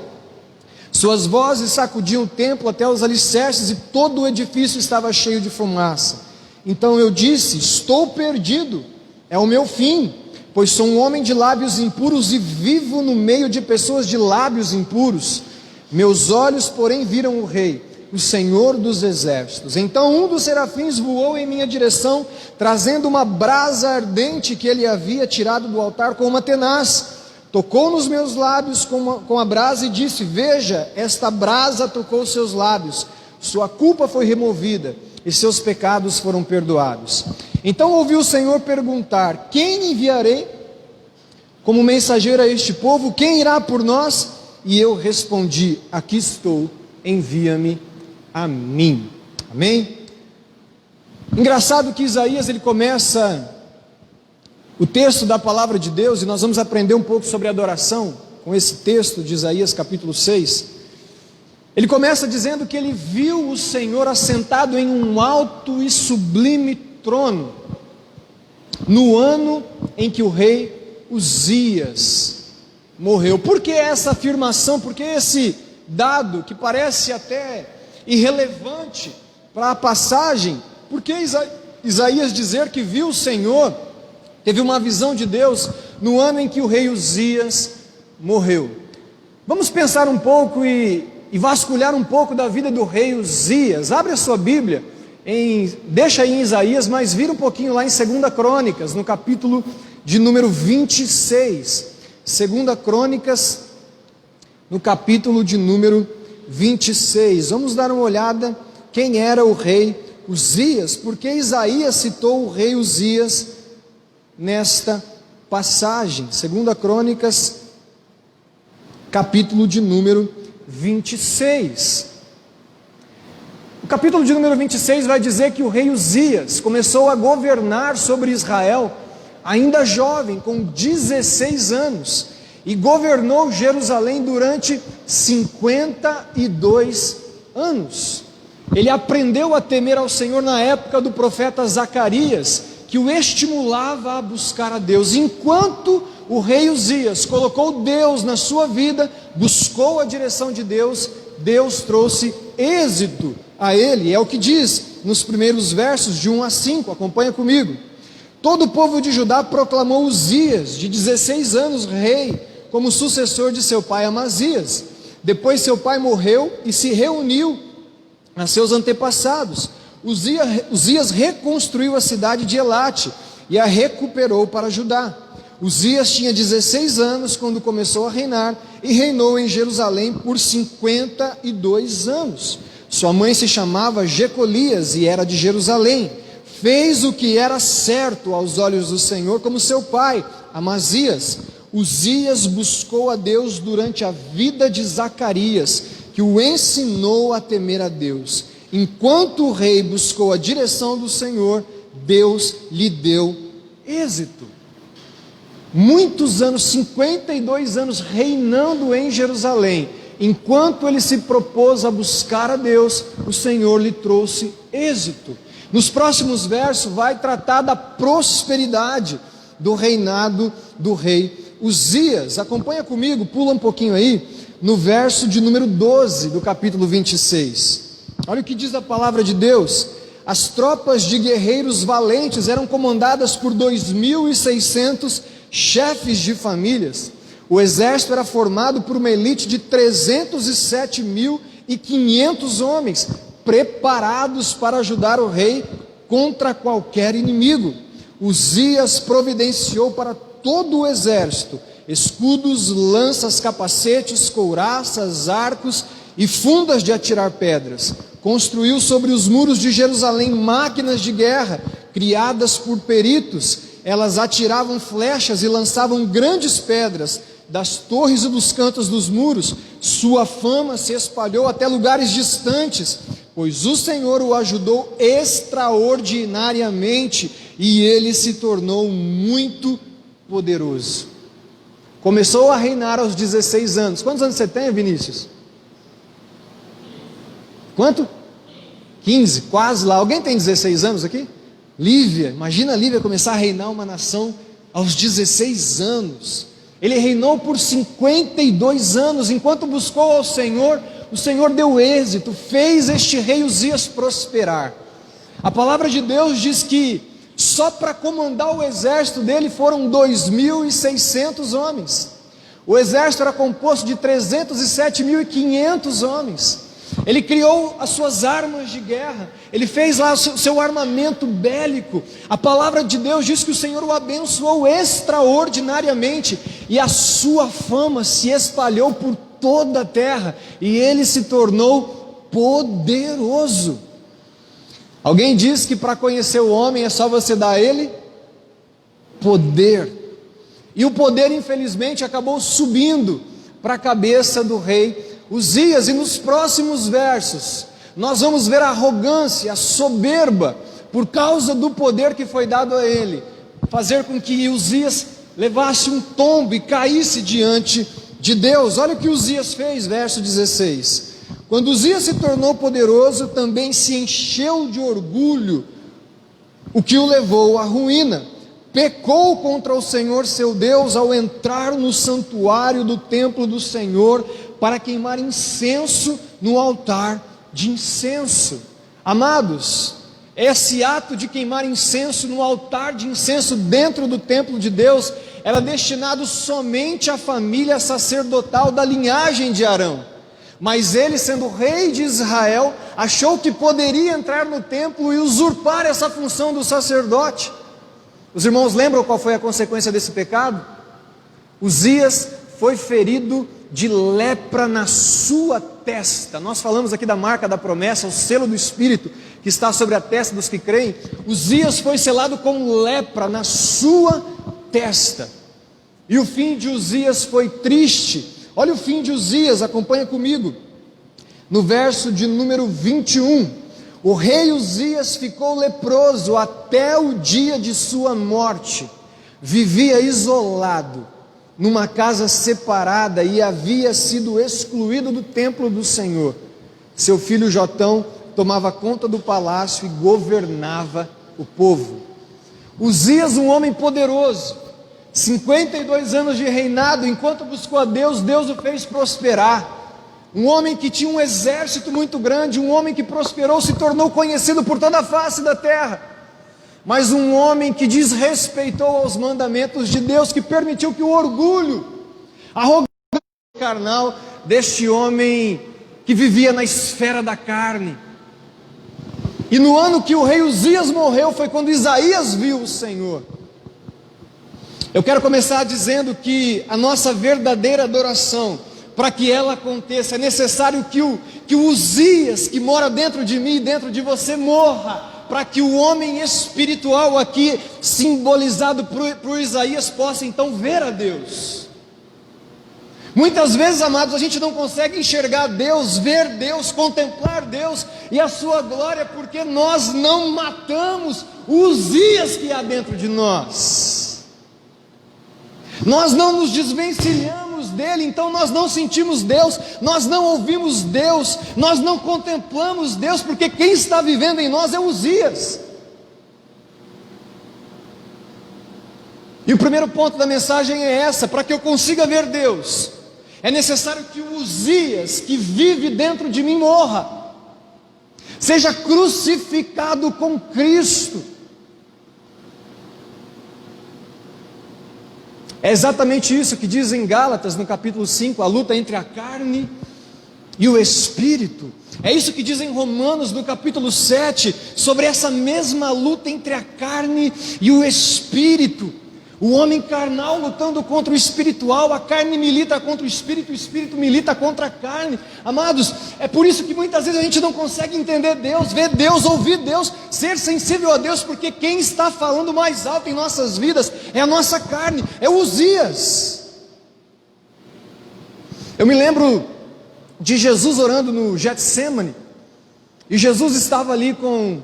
Suas vozes sacudiam o templo até os alicerces, e todo o edifício estava cheio de fumaça. Então eu disse: estou perdido, é o meu fim, pois sou um homem de lábios impuros e vivo no meio de pessoas de lábios impuros. Meus olhos, porém, viram o Rei, o Senhor dos exércitos. Então um dos serafins voou em minha direção, trazendo uma brasa ardente que ele havia tirado do altar com uma tenaz. Tocou nos meus lábios com a brasa e disse: veja, esta brasa tocou seus lábios, sua culpa foi removida e seus pecados foram perdoados. Então ouvi o Senhor perguntar: quem enviarei como mensageiro a este povo? Quem irá por nós? E eu respondi: aqui estou, envia-me a mim. Amém? Engraçado que Isaías, ele começa o texto da palavra de Deus, e nós vamos aprender um pouco sobre adoração com esse texto de Isaías capítulo 6. Ele começa dizendo que ele viu o Senhor assentado em um alto e sublime trono, no ano em que o rei Uzias morreu. Por que essa afirmação? Por que esse dado que parece até irrelevante para a passagem? Por que Isaías dizer que viu o Senhor, teve uma visão de Deus no ano em que o rei Uzias morreu? Vamos pensar um pouco e vasculhar um pouco da vida do rei Uzias. Abre a sua Bíblia, deixa aí em Isaías, mas vira um pouquinho lá em 2 Crônicas, no capítulo de número 26. 2 Crônicas, no capítulo de número 26. Vamos dar uma olhada quem era o rei Uzias, porque Isaías citou o rei Uzias nesta passagem. 2 Crônicas, capítulo de número 26. O capítulo de número 26 vai dizer que o rei Uzias começou a governar sobre Israel ainda jovem, com 16 anos, e governou Jerusalém durante 52 anos. Ele aprendeu a temer ao Senhor na época do profeta Zacarias, que o estimulava a buscar a Deus. Enquanto o rei Uzias colocou Deus na sua vida, buscou a direção de Deus, Deus trouxe êxito a ele. É o que diz nos primeiros versos de 1 a 5, acompanha comigo. Todo o povo de Judá proclamou Uzias, de 16 anos, rei, como sucessor de seu pai Amazias. Depois seu pai morreu e se reuniu a seus antepassados. Uzias reconstruiu a cidade de Elate e a recuperou para Judá. Uzias tinha 16 anos quando começou a reinar, e reinou em Jerusalém por 52 anos. Sua mãe se chamava Jecolias e era de Jerusalém. Fez o que era certo aos olhos do Senhor, como seu pai Amazias. Uzias buscou a Deus durante a vida de Zacarias, que o ensinou a temer a Deus. Enquanto o rei buscou a direção do Senhor, Deus lhe deu êxito. Muitos anos, 52 anos reinando em Jerusalém, enquanto ele se propôs a buscar a Deus, o Senhor lhe trouxe êxito. Nos próximos versos vai tratar da prosperidade do reinado do rei Uzias. Acompanha comigo, pula um pouquinho aí, no verso de número 12 do capítulo 26. Olha o que diz a palavra de Deus. As tropas de guerreiros valentes eram comandadas por 2.600 chefes de famílias. O exército era formado por uma elite de 307.500 homens, preparados para ajudar o rei contra qualquer inimigo. Uzias providenciou para todo o exército escudos, lanças, capacetes, couraças, arcos e fundas de atirar pedras. Construiu sobre os muros de Jerusalém máquinas de guerra, criadas por peritos. Elas atiravam flechas e lançavam grandes pedras das torres e dos cantos dos muros. Sua fama se espalhou até lugares distantes, pois o Senhor o ajudou extraordinariamente e ele se tornou muito poderoso. Começou a reinar aos 16 anos. Quantos anos você tem, Vinícius? Quanto? 15, quase lá. Alguém tem 16 anos aqui? Lívia, imagina a Lívia começar a reinar uma nação aos 16 anos. Ele reinou por 52 anos, enquanto buscou ao Senhor, o Senhor deu êxito, fez este rei Uzias prosperar. A palavra de Deus diz que só para comandar o exército dele foram 2.600 homens. O exército era composto de 307.500 homens. Ele criou as suas armas de guerra, ele fez lá o seu armamento bélico. A palavra de Deus diz que o Senhor o abençoou extraordinariamente, e a sua fama se espalhou por toda a terra, e ele se tornou poderoso. Alguém diz que para conhecer o homem é só você dar a ele poder, e o poder infelizmente acabou subindo para a cabeça do rei Uzias. E nos próximos versos nós vamos ver a arrogância, a soberba, por causa do poder que foi dado a ele, fazer com que Uzias levasse um tombo e caísse diante de Deus. Olha o que Uzias fez, verso 16. Quando Uzias se tornou poderoso, também se encheu de orgulho, o que o levou à ruína. Pecou contra o Senhor seu Deus ao entrar no santuário do templo do Senhor para queimar incenso no altar de incenso. Amados, esse ato de queimar incenso no altar de incenso dentro do templo de Deus era destinado somente à família sacerdotal da linhagem de Arão. Mas ele, sendo rei de Israel, achou que poderia entrar no templo e usurpar essa função do sacerdote. Os irmãos lembram qual foi a consequência desse pecado? Uzias foi ferido de lepra na sua testa. Nós falamos aqui da marca da promessa, o selo do Espírito que está sobre a testa dos que creem. Uzias foi selado com lepra na sua testa. E o fim de Uzias foi triste. Olha o fim de Uzias, acompanha comigo. No verso de número 21, o rei Uzias ficou leproso até o dia de sua morte. Vivia isolado, numa casa separada, e havia sido excluído do templo do Senhor. Seu filho Jotão tomava conta do palácio e governava o povo. Uzias, um homem poderoso, 52 anos de reinado, enquanto buscou a Deus, Deus o fez prosperar. Um homem que tinha um exército muito grande, um homem que prosperou, se tornou conhecido por toda a face da terra. Mas um homem que desrespeitou aos mandamentos de Deus, que permitiu que o orgulho, a arrogância carnal deste homem que vivia na esfera da carne. E no ano que o rei Uzias morreu, foi quando Isaías viu o Senhor. Eu quero começar dizendo que a nossa verdadeira adoração, para que ela aconteça, é necessário que o Uzias, que mora dentro de mim e dentro de você, morra, para que o homem espiritual aqui, simbolizado por Isaías, possa então ver a Deus. Muitas vezes, amados, a gente não consegue enxergar Deus, ver Deus, contemplar Deus e a sua glória, porque nós não matamos o Uzias que há dentro de nós. Nós não nos desvencilhamos dele, então nós não sentimos Deus, nós não ouvimos Deus, nós não contemplamos Deus, porque quem está vivendo em nós é Uzias. E o primeiro ponto da mensagem é essa: para que eu consiga ver Deus, é necessário que o Uzias que vive dentro de mim morra, seja crucificado com Cristo. É exatamente isso que diz em Gálatas, no capítulo 5, a luta entre a carne e o Espírito. É isso que diz em Romanos, no capítulo 7, sobre essa mesma luta entre a carne e o Espírito. O homem carnal lutando contra o espiritual, a carne milita contra o espírito milita contra a carne. Amados, é por isso que muitas vezes a gente não consegue entender Deus, ver Deus, ouvir Deus, ser sensível a Deus, porque quem está falando mais alto em nossas vidas é a nossa carne, é Uzias. Eu me lembro de Jesus orando no Getsemane, e Jesus estava ali com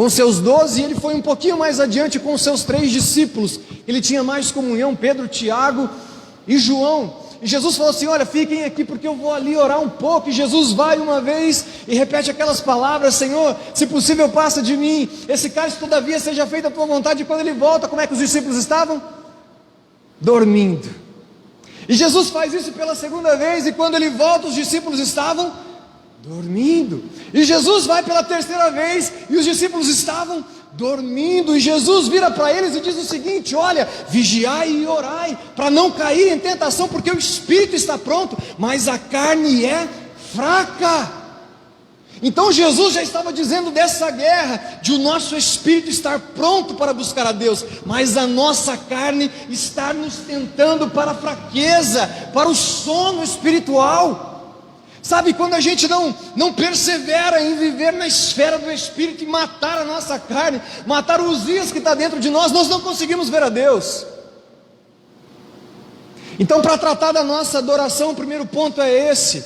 seus 12, e ele foi um pouquinho mais adiante com seus 3 discípulos. Ele tinha mais comunhão, Pedro, Tiago e João. E Jesus falou assim: olha, fiquem aqui porque eu vou ali orar um pouco. E Jesus vai uma vez e repete aquelas palavras: Senhor, se possível passa de mim esse cálice, todavia seja feita a tua vontade. E quando ele volta, como é que os discípulos estavam? Dormindo. E Jesus faz isso pela segunda vez, e quando ele volta, os discípulos estavam dormindo. E Jesus vai pela terceira vez, e os discípulos estavam dormindo. E Jesus vira para eles e diz o seguinte: olha, vigiai e orai, para não cair em tentação, porque o espírito está pronto, mas a carne é fraca. Então Jesus já estava dizendo dessa guerra, de o nosso espírito estar pronto para buscar a Deus, mas a nossa carne está nos tentando para a fraqueza, para o sono espiritual. Sabe, quando a gente não persevera em viver na esfera do Espírito e matar a nossa carne, matar o Uzias que está dentro de nós, nós não conseguimos ver a Deus. Então, para tratar da nossa adoração, o primeiro ponto é esse: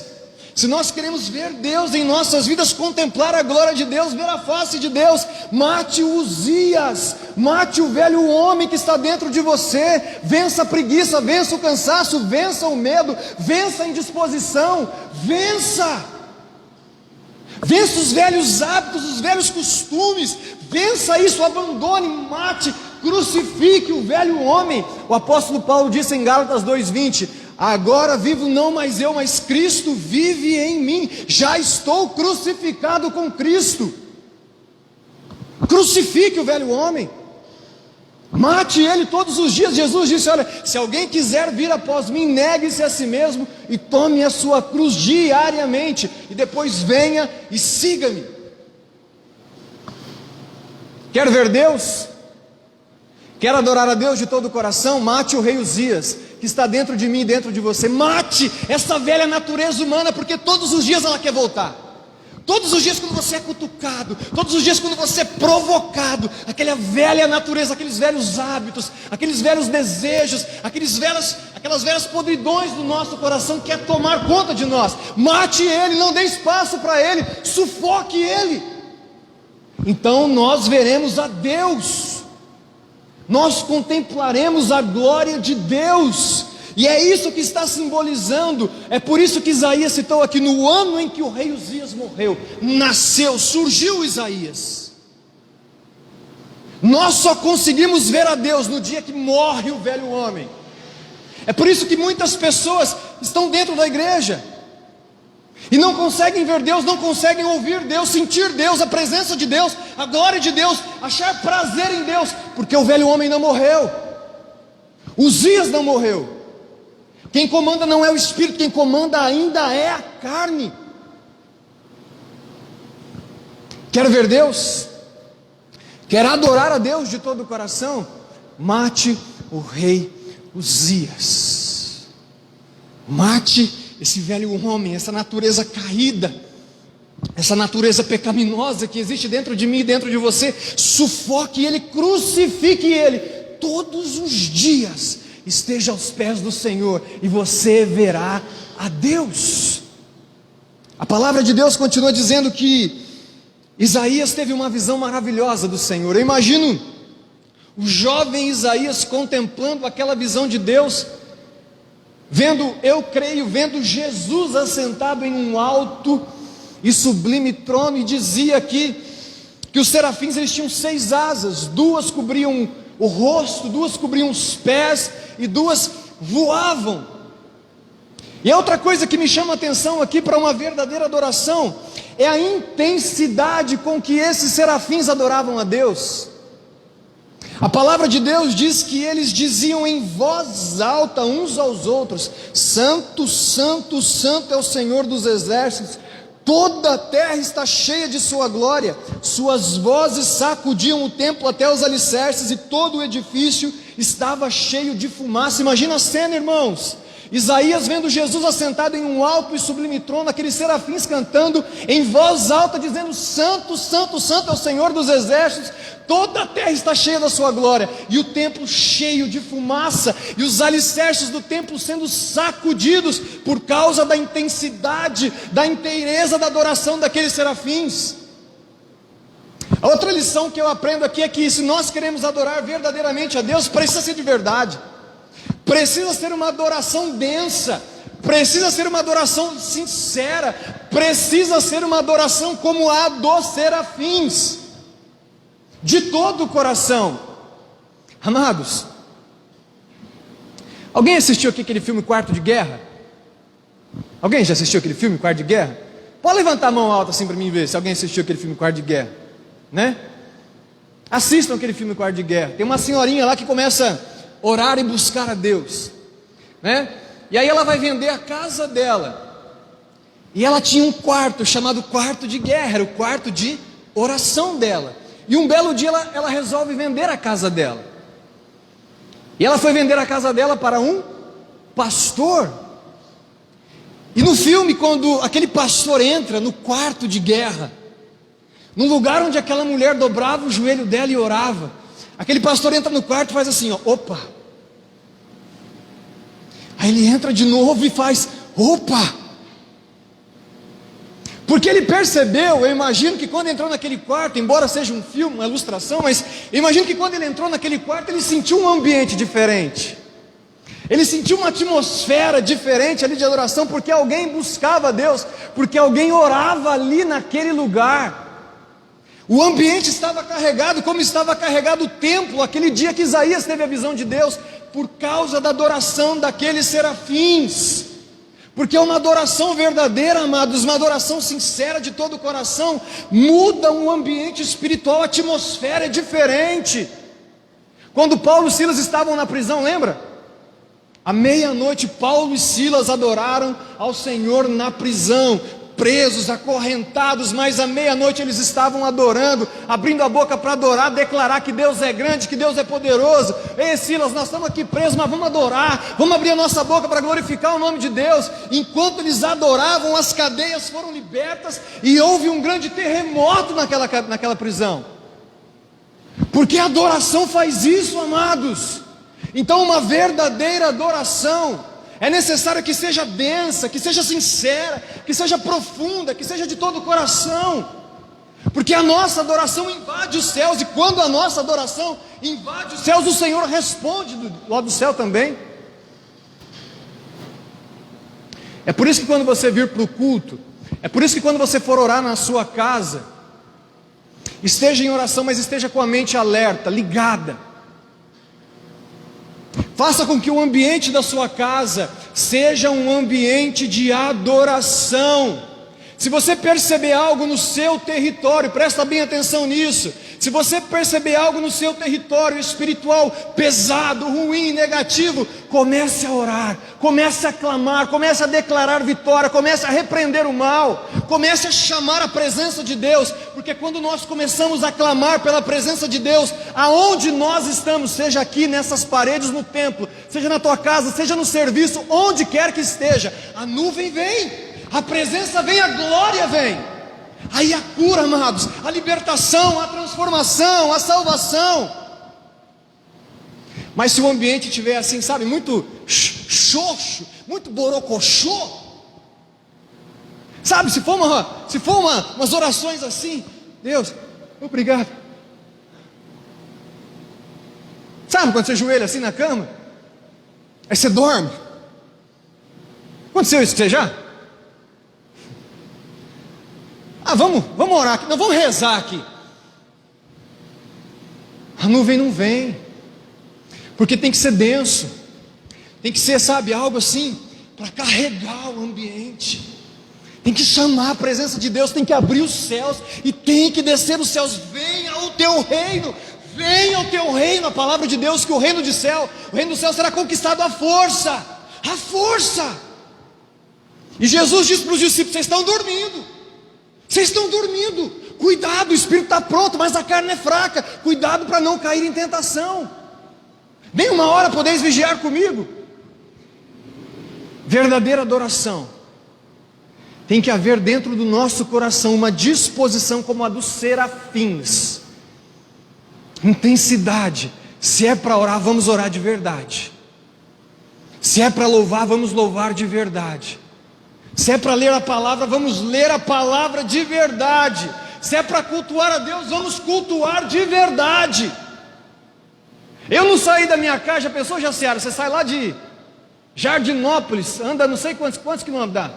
se nós queremos ver Deus em nossas vidas, contemplar a glória de Deus, ver a face de Deus, mate o Uzias, mate o velho homem que está dentro de você, vença a preguiça, vença o cansaço, vença o medo, vença a indisposição, vença os velhos hábitos, os velhos costumes, vença isso, abandone, mate, crucifique o velho homem. O apóstolo Paulo disse em Gálatas 2:20: agora vivo não mais eu, mas Cristo vive em mim. Já estou crucificado com Cristo. Crucifique o velho homem, mate ele todos os dias. Jesus disse: olha, se alguém quiser vir após mim, negue-se a si mesmo e tome a sua cruz diariamente, e depois venha e siga-me. Quer ver Deus? Quer adorar a Deus de todo o coração? Mate o rei Uzias, que está dentro de mim e dentro de você. Mate essa velha natureza humana, porque todos os dias ela quer voltar. Todos os dias quando você é cutucado, todos os dias quando você é provocado, aquela velha natureza, aqueles velhos hábitos, aqueles velhos desejos, aquelas velhas podridões do nosso coração que quer tomar conta de nós. Mate ele, não dê espaço para ele, sufoque ele. Então nós veremos a Deus, nós contemplaremos a glória de Deus. E é isso que está simbolizando. É por isso que Isaías citou aqui: no ano em que o rei Uzias morreu, nasceu, surgiu Isaías. Nós só conseguimos ver a Deus no dia que morre o velho homem. É por isso que muitas pessoas estão dentro da igreja e não conseguem ver Deus, não conseguem ouvir Deus, sentir Deus, a presença de Deus, a glória de Deus, achar prazer em Deus, porque o velho homem não morreu, Uzias não morreu. Quem comanda não é o Espírito, quem comanda ainda é a carne. Quer ver Deus? Quer adorar a Deus de todo o coração? Mate o rei Uzias. Mate esse velho homem, essa natureza caída, essa natureza pecaminosa que existe dentro de mim e dentro de você. Sufoque ele, crucifique ele. Todos os dias esteja aos pés do Senhor e você verá a Deus. A palavra de Deus continua dizendo que Isaías teve uma visão maravilhosa do Senhor. Eu imagino o jovem Isaías contemplando aquela visão de Deus, vendo Jesus assentado em um alto e sublime trono, e dizia aqui que os serafins eles tinham 6 asas, 2 cobriam o rosto, 2 cobriam os pés e 2 voavam. E a outra coisa que me chama a atenção aqui para uma verdadeira adoração é a intensidade com que esses serafins adoravam a Deus. A palavra de Deus diz que eles diziam em voz alta uns aos outros: Santo, Santo, Santo é o Senhor dos exércitos, toda a terra está cheia de sua glória. Suas vozes sacudiam o templo até os alicerces, e todo o edifício estava cheio de fumaça. Imagina a cena, irmãos. Isaías vendo Jesus assentado em um alto e sublime trono, aqueles serafins cantando em voz alta, dizendo: Santo, Santo, Santo é o Senhor dos exércitos, toda a terra está cheia da sua glória, e o templo cheio de fumaça, e os alicerces do templo sendo sacudidos, por causa da intensidade, da inteireza da adoração daqueles serafins. A outra lição que eu aprendo aqui é que se nós queremos adorar verdadeiramente a Deus, precisa ser de verdade. Precisa ser uma adoração densa, precisa ser uma adoração sincera, precisa ser uma adoração como a dos serafins, de todo o coração. Amados, alguém assistiu aqui aquele filme Quarto de Guerra? Alguém já assistiu aquele filme Quarto de Guerra? Pode levantar a mão alta assim para mim ver se alguém assistiu aquele filme Quarto de Guerra, né? Assistam aquele filme Quarto de Guerra. Tem uma senhorinha lá que começa orar e buscar a Deus, né? E aí ela vai vender a casa dela, e ela tinha um quarto chamado quarto de guerra, era o quarto de oração dela. E um belo dia ela resolve vender a casa dela, e ela foi vender a casa dela para um pastor. E no filme, quando aquele pastor entra no quarto de guerra, num lugar onde aquela mulher dobrava o joelho dela e orava, aquele pastor entra no quarto e faz assim, ó, opa. Aí ele entra de novo e faz, opa. Porque ele percebeu, eu imagino que quando entrou naquele quarto, embora seja um filme, uma ilustração, mas eu imagino que quando ele entrou naquele quarto, ele sentiu um ambiente diferente. Ele sentiu uma atmosfera diferente ali de adoração, porque alguém buscava a Deus, porque alguém orava ali naquele lugar. O ambiente estava carregado, como estava carregado o templo, aquele dia que Isaías teve a visão de Deus, por causa da adoração daqueles serafins. Porque uma adoração verdadeira, amados, uma adoração sincera de todo o coração, muda um ambiente espiritual, a atmosfera é diferente. Quando Paulo e Silas estavam na prisão, lembra? À meia-noite, Paulo e Silas adoraram ao Senhor na prisão, presos, acorrentados, mas à meia-noite eles estavam adorando, abrindo a boca para adorar, declarar que Deus é grande, que Deus é poderoso. Ei Silas, nós estamos aqui presos, mas vamos adorar, vamos abrir a nossa boca para glorificar o nome de Deus. Enquanto eles adoravam, as cadeias foram libertas e houve um grande terremoto naquela prisão, porque a adoração faz isso, amados. Então uma verdadeira adoração é necessário que seja densa, que seja sincera, que seja profunda, que seja de todo o coração, porque a nossa adoração invade os céus, e quando a nossa adoração invade os céus, o Senhor responde lá do céu também. É por isso que quando você vir para o culto, é por isso que quando você for orar na sua casa, esteja em oração, mas esteja com a mente alerta, ligada. Faça com que o ambiente da sua casa seja um ambiente de adoração. Se você perceber algo no seu território, presta bem atenção nisso. Se você perceber algo no seu território espiritual pesado, ruim, negativo, comece a orar, comece a clamar, comece a declarar vitória, comece a repreender o mal, comece a chamar a presença de Deus, porque quando nós começamos a clamar pela presença de Deus, aonde nós estamos, seja aqui nessas paredes no templo, seja na tua casa, seja no serviço, onde quer que esteja, a nuvem vem, a presença vem, a glória vem. Aí a cura, amados, a libertação, a transformação, a salvação. Mas se o ambiente estiver assim, sabe, muito xoxo, muito borocochô, sabe, se for umas orações assim, Deus, obrigado. Sabe quando você ajoelha assim na cama, aí você dorme, Aconteceu isso com você já? Vamos orar aqui, não, vamos rezar aqui. A nuvem não vem, porque tem que ser denso, tem que ser, sabe, algo assim, para carregar o ambiente. Tem que chamar a presença de Deus, tem que abrir os céus e tem que descer os céus. Venha o teu reino, venha o teu reino. A palavra de Deus que o reino do céu será conquistado à força, à força. E Jesus disse para os discípulos: vocês estão dormindo, vocês estão dormindo, cuidado, o espírito está pronto, mas a carne é fraca, cuidado para não cair em tentação. Nem uma hora podeis vigiar comigo. Verdadeira adoração, tem que haver dentro do nosso coração uma disposição como a dos serafins, intensidade. Se é para orar, vamos orar de verdade. Se é para louvar, vamos louvar de verdade. Se é para ler a palavra, vamos ler a palavra de verdade. Se é para cultuar a Deus, vamos cultuar de verdade. Eu não saí da minha casa, já pensou, Jaciara? Você sai lá de Jardinópolis, anda não sei quantos quilômetros dá.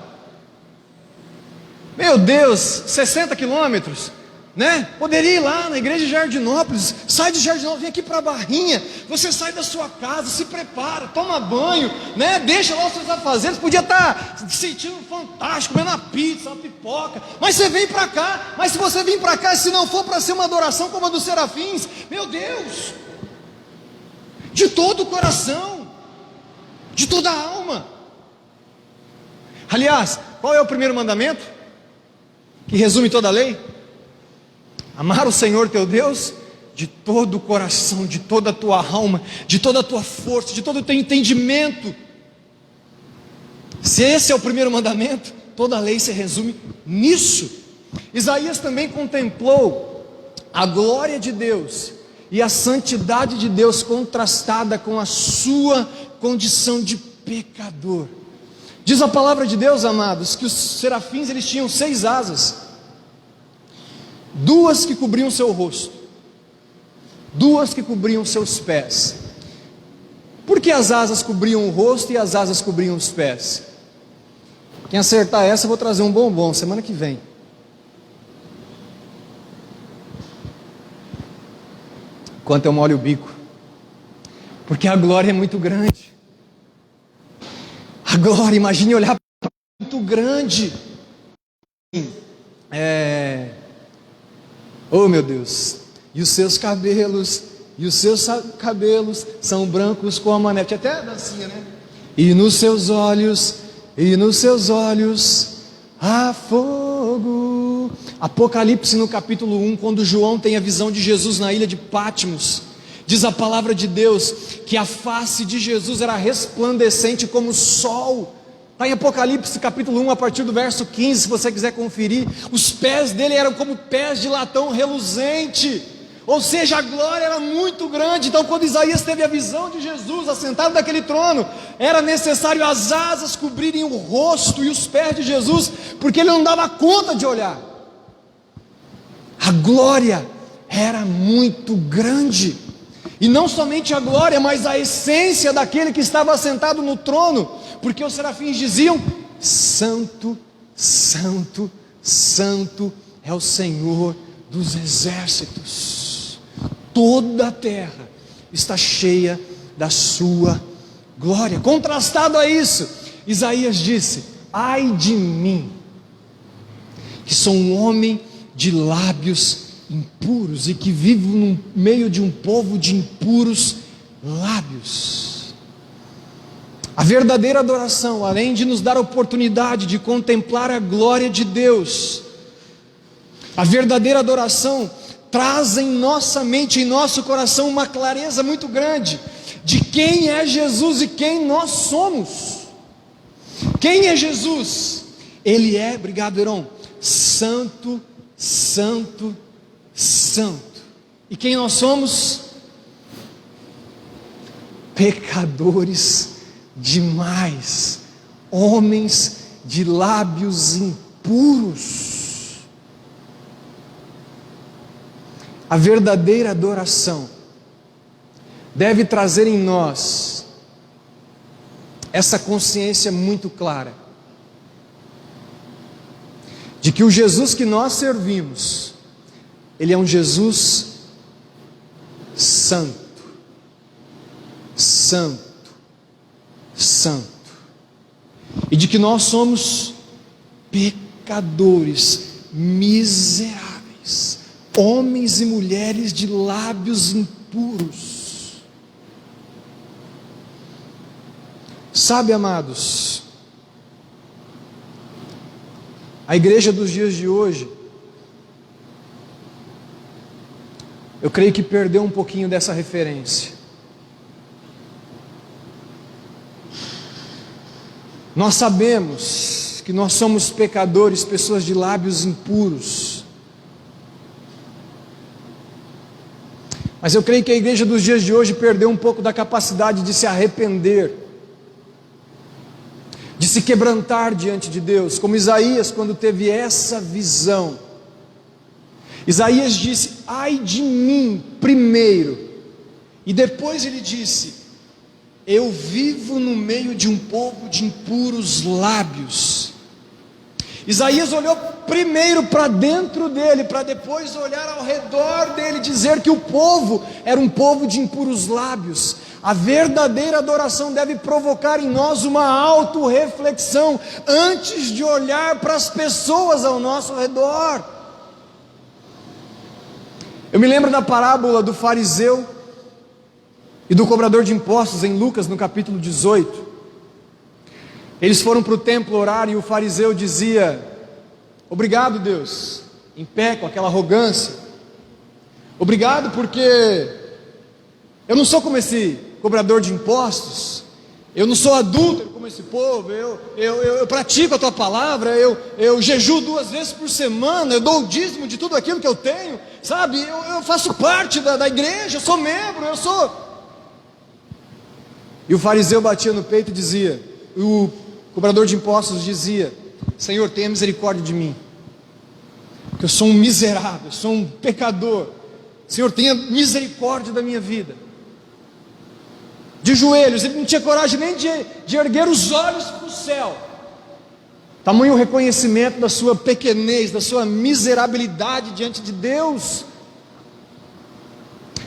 Meu Deus, 60 quilômetros, né? Poderia ir lá na igreja de Jardinópolis. Sai de Jardinópolis, vem aqui para a Barrinha. Você sai da sua casa, se prepara, toma banho, né? Deixa lá os seus afazeres. Podia estar se sentindo fantástico, comendo uma pizza, uma pipoca, mas você vem para cá. Mas se você vir para cá, se não for para ser uma adoração como a dos serafins, meu Deus, de todo o coração, de toda a alma. Aliás, qual é o primeiro mandamento que resume toda a lei? Amar o Senhor teu Deus de todo o coração, de toda a tua alma, de toda a tua força, de todo o teu entendimento. Se esse é o primeiro mandamento, toda a lei se resume nisso. Isaías também contemplou a glória de Deus e a santidade de Deus contrastada com a sua condição de pecador. Diz a palavra de Deus, amados, que os serafins eles tinham 6 asas, 2 que cobriam seu rosto, 2 que cobriam seus pés. Por que as asas cobriam o rosto e as asas cobriam os pés? Quem acertar essa, eu vou trazer um bombom semana que vem. Enquanto eu molho o bico, porque a glória é muito grande. A glória, imagine olhar para muito grande. Oh meu Deus, e os seus cabelos são brancos como a neve. Tinha até a dancinha, né? E nos seus olhos há fogo. Apocalipse no capítulo 1, quando João tem a visão de Jesus na ilha de Patmos, diz a palavra de Deus que a face de Jesus era resplandecente como o sol. Está em Apocalipse capítulo 1, a partir do verso 15, se você quiser conferir. Os pés dele eram como pés de latão reluzente, ou seja, a glória era muito grande. Então quando Isaías teve a visão de Jesus assentado naquele trono, era necessário as asas cobrirem o rosto e os pés de Jesus, porque ele não dava conta de olhar. A glória era muito grande, e não somente a glória, mas a essência daquele que estava assentado no trono, porque os serafins diziam: Santo, Santo, Santo é o Senhor dos exércitos, toda a terra está cheia da sua glória. Contrastado a isso, Isaías disse: ai de mim, que sou um homem de lábios impuros e que vivo no meio de um povo de impuros lábios. A verdadeira adoração, além de nos dar a oportunidade de contemplar a glória de Deus, a verdadeira adoração traz em nossa mente, em nosso coração, uma clareza muito grande de quem é Jesus e quem nós somos. Quem é Jesus? Ele é, obrigado Heron, Santo, Santo, Santo. E quem nós somos? Pecadores demais, homens de lábios impuros. A verdadeira adoração deve trazer em nós essa consciência muito clara de que o Jesus que nós servimos, Ele é um Jesus santo, santo, santo, e de que nós somos pecadores, miseráveis, homens e mulheres de lábios impuros. Sabe, amados, a igreja dos dias de hoje, eu creio que perdeu um pouquinho dessa referência. Nós sabemos que nós somos pecadores, pessoas de lábios impuros. Mas eu creio que a igreja dos dias de hoje perdeu um pouco da capacidade de se arrepender, de se quebrantar diante de Deus, como Isaías, quando teve essa visão. Isaías disse: ai de mim primeiro, e depois ele disse: eu vivo no meio de um povo de impuros lábios. Isaías olhou primeiro para dentro dele, para depois olhar ao redor dele, dizer que o povo era um povo de impuros lábios. A verdadeira adoração deve provocar em nós uma autorreflexão, antes de olhar para as pessoas ao nosso redor. Eu me lembro da parábola do fariseu e do cobrador de impostos em Lucas, no capítulo 18. Eles foram para o templo orar e o fariseu dizia: obrigado, Deus, em pé, com aquela arrogância, obrigado porque eu não sou como esse cobrador de impostos, eu não sou adúltero como esse povo, eu pratico a tua palavra, eu jejuo 2 vezes por semana, eu dou o dízimo de tudo aquilo que eu tenho, sabe, eu faço parte da igreja, eu sou membro, eu sou... E o fariseu batia no peito e dizia, o cobrador de impostos dizia: Senhor, tenha misericórdia de mim, porque eu sou um miserável, eu sou um pecador. Senhor, tenha misericórdia da minha vida. De joelhos, ele não tinha coragem nem de erguer os olhos para o céu. Tamanho o reconhecimento da sua pequenez, da sua miserabilidade diante de Deus.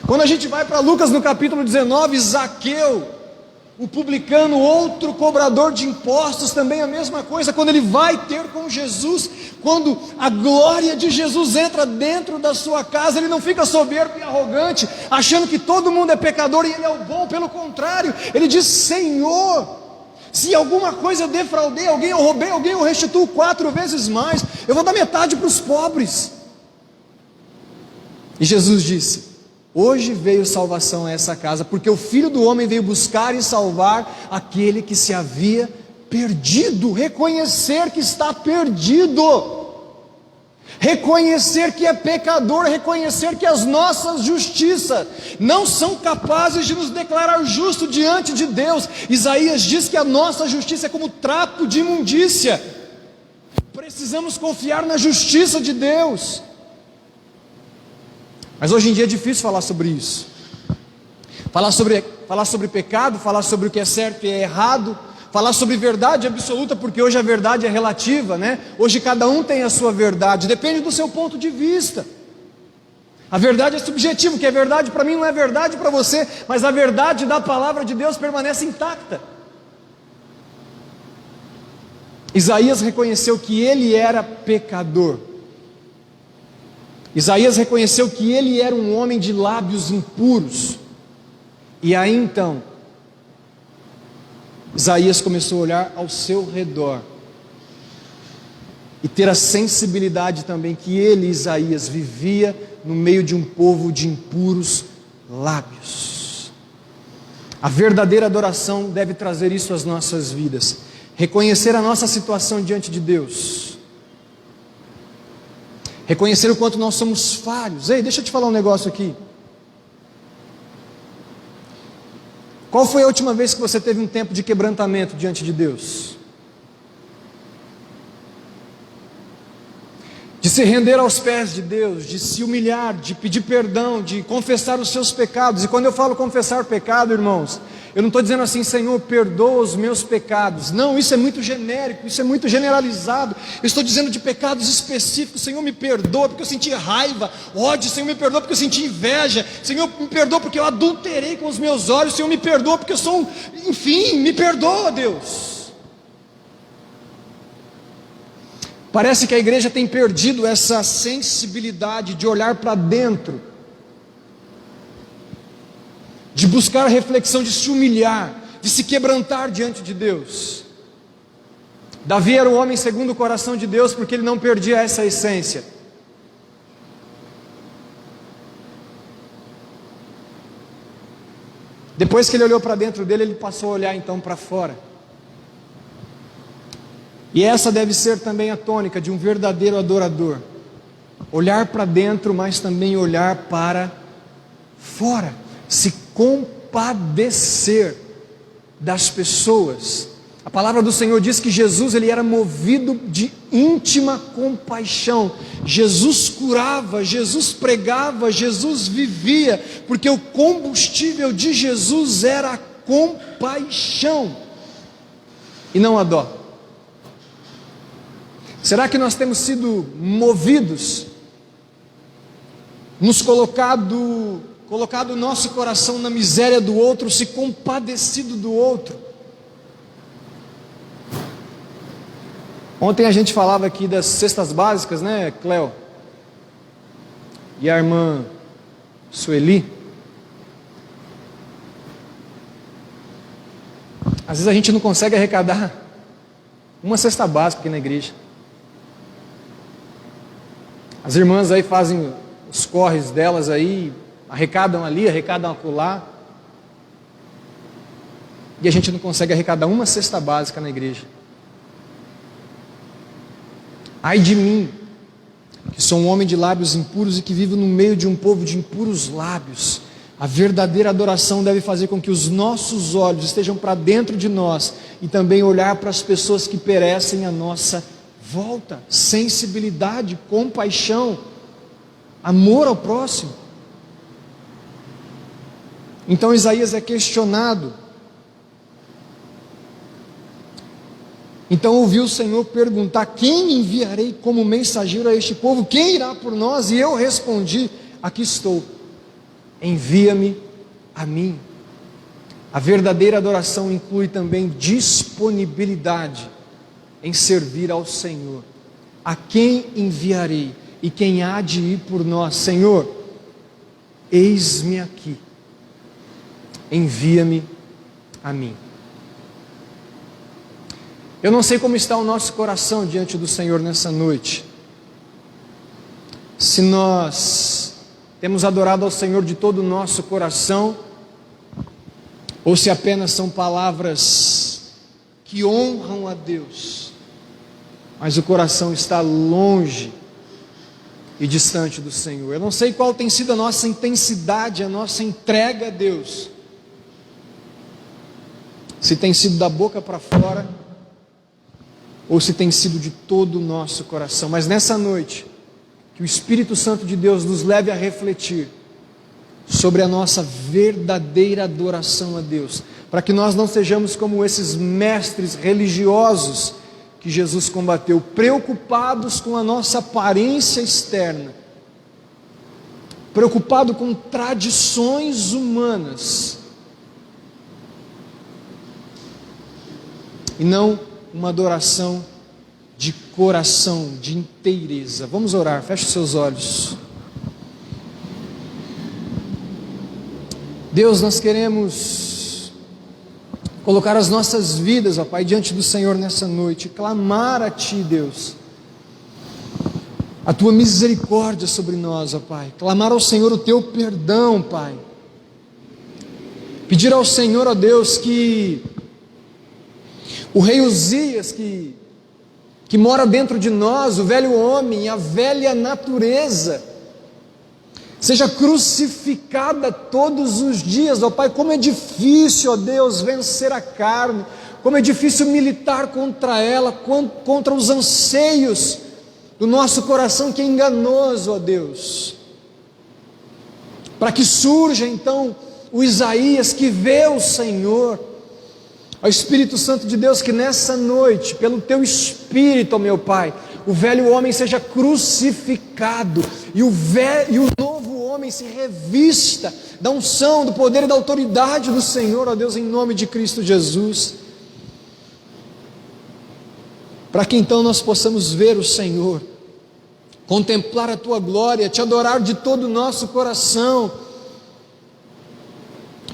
Quando a gente vai para Lucas no capítulo 19, Zaqueu, o publicano, outro cobrador de impostos, também a mesma coisa. Quando ele vai ter com Jesus, quando a glória de Jesus entra dentro da sua casa, ele não fica soberbo e arrogante, achando que todo mundo é pecador e ele é o bom. Pelo contrário, ele diz: Senhor, se alguma coisa eu defraudei alguém, eu roubei alguém, eu restituo 4 vezes mais, eu vou dar metade para os pobres. E Jesus disse: hoje veio salvação a essa casa, porque o Filho do Homem veio buscar e salvar aquele que se havia perdido. Reconhecer que está perdido, reconhecer que é pecador, reconhecer que as nossas justiças não são capazes de nos declarar justo diante de Deus. Isaías diz que a nossa justiça é como trapo de imundícia. Precisamos confiar na justiça de Deus. Mas hoje em dia é difícil falar sobre isso, falar sobre pecado, falar sobre o que é certo e é errado, falar sobre verdade absoluta, porque hoje a verdade é relativa, né? Hoje cada um tem a sua verdade, depende do seu ponto de vista. A verdade é subjetiva, o que é verdade para mim não é verdade para você, mas a verdade da palavra de Deus permanece intacta. Isaías reconheceu que ele era pecador. Isaías reconheceu que ele era um homem de lábios impuros. E aí então, Isaías começou a olhar ao seu redor e ter a sensibilidade também que ele, Isaías, vivia no meio de um povo de impuros lábios. A verdadeira adoração deve trazer isso às nossas vidas. Reconhecer a nossa situação diante de Deus, reconhecer o quanto nós somos falhos. Ei, deixa eu te falar um negócio aqui. Qual foi a última vez que você teve um tempo de quebrantamento diante de Deus? De se render aos pés de Deus, de se humilhar, de pedir perdão, de confessar os seus pecados. E quando eu falo confessar pecado, irmãos, Eu não estou dizendo assim, Senhor, perdoa os meus pecados. Não, isso é muito genérico, isso é muito generalizado. Eu estou dizendo de pecados específicos. Senhor, me perdoa porque eu senti raiva, ódio. Senhor, me perdoa porque eu senti inveja. Senhor, me perdoa porque eu adulterei com os meus olhos. Senhor, me perdoa porque eu sou enfim, me perdoa, Deus. Parece que a igreja tem perdido essa sensibilidade de olhar para dentro, de buscar reflexão, de se humilhar, de se quebrantar diante de Deus. Davi era o homem segundo o coração de Deus porque ele não perdia essa essência. Depois que ele olhou para dentro dele, ele passou a olhar então para fora. E essa deve ser também a tônica de um verdadeiro adorador: olhar para dentro, mas também olhar para fora, se compadecer das pessoas. A palavra do Senhor diz que Jesus, ele era movido de íntima compaixão. Jesus curava, Jesus pregava, Jesus vivia, porque o combustível de Jesus era a compaixão e não a dó. Será que nós temos sido movidos, nos colocado o nosso coração na miséria do outro, se compadecido do outro? Ontem a gente falava aqui das cestas básicas, né, Cléo? E a irmã Sueli. Às vezes a gente não consegue arrecadar uma cesta básica aqui na igreja. As irmãs aí fazem os corres delas aí, arrecadam ali, arrecadam acolá, e a gente não consegue arrecadar uma cesta básica na igreja. Ai de mim, que sou um homem de lábios impuros e que vivo no meio de um povo de impuros lábios. A verdadeira adoração deve fazer com que os nossos olhos estejam para dentro de nós e também olhar para as pessoas que perecem à nossa volta. Sensibilidade, compaixão, amor ao próximo. Então Isaías é questionado. Então ouviu o Senhor perguntar: quem enviarei como mensageiro a este povo? Quem irá por nós? E eu respondi: aqui estou, envia-me a mim. A verdadeira adoração inclui também disponibilidade em servir ao Senhor. A quem enviarei? E quem há de ir por nós? Senhor, eis-me aqui, envia-me a mim. Eu não sei como está o nosso coração diante do Senhor nessa noite. Se nós temos adorado ao Senhor de todo o nosso coração, ou se apenas são palavras que honram a Deus, mas o coração está longe e distante do Senhor. Eu não sei qual tem sido a nossa intensidade, a nossa entrega a Deus. Se tem sido da boca para fora, ou se tem sido de todo o nosso coração. Mas nessa noite, que o Espírito Santo de Deus nos leve a refletir sobre a nossa verdadeira adoração a Deus, para que nós não sejamos como esses mestres religiosos que Jesus combateu, preocupados com a nossa aparência externa, preocupado com tradições humanas, e não uma adoração de coração, de inteireza. Vamos orar, feche os seus olhos. Deus, nós queremos colocar as nossas vidas, ó Pai, diante do Senhor nessa noite, clamar a Ti, Deus, a Tua misericórdia sobre nós, ó Pai, clamar ao Senhor o Teu perdão, Pai, pedir ao Senhor, ó Deus, que o rei Uzias, que mora dentro de nós, o velho homem, a velha natureza, seja crucificada todos os dias, ó Pai. Como é difícil, ó Deus, vencer a carne, como é difícil militar contra ela, contra os anseios do nosso coração que é enganoso, ó Deus, para que surja então o Isaías que vê o Senhor. Ó Espírito Santo de Deus, que nessa noite, pelo Teu Espírito, ó meu Pai, o velho homem seja crucificado e o novo homem se revista da unção, do poder e da autoridade do Senhor, ó Deus, em nome de Cristo Jesus. Para que então nós possamos ver o Senhor, contemplar a Tua glória, Te adorar de todo o nosso coração,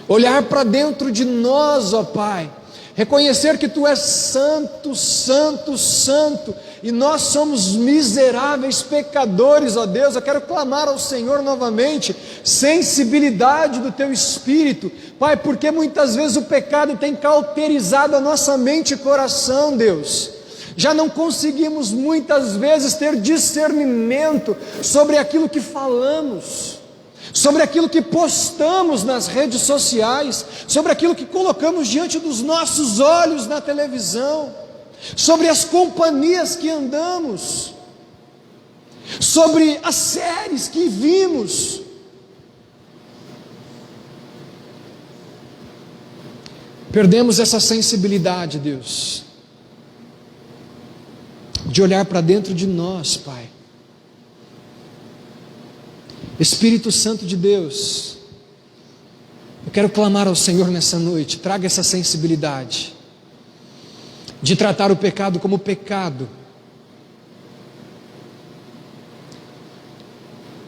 olhar para dentro de nós, ó Pai, reconhecer que Tu és santo, santo, santo, e nós somos miseráveis pecadores, ó Deus. Eu quero clamar ao Senhor novamente, sensibilidade do Teu Espírito, Pai, porque muitas vezes o pecado tem cauterizado a nossa mente e coração, Deus. Já não conseguimos muitas vezes ter discernimento sobre aquilo que falamos, sobre aquilo que postamos nas redes sociais, sobre aquilo que colocamos diante dos nossos olhos na televisão, sobre as companhias que andamos, sobre as séries que vimos. Perdemos essa sensibilidade, Deus, de olhar para dentro de nós, Pai. Espírito Santo de Deus, eu quero clamar ao Senhor nessa noite, traga essa sensibilidade de tratar o pecado como pecado.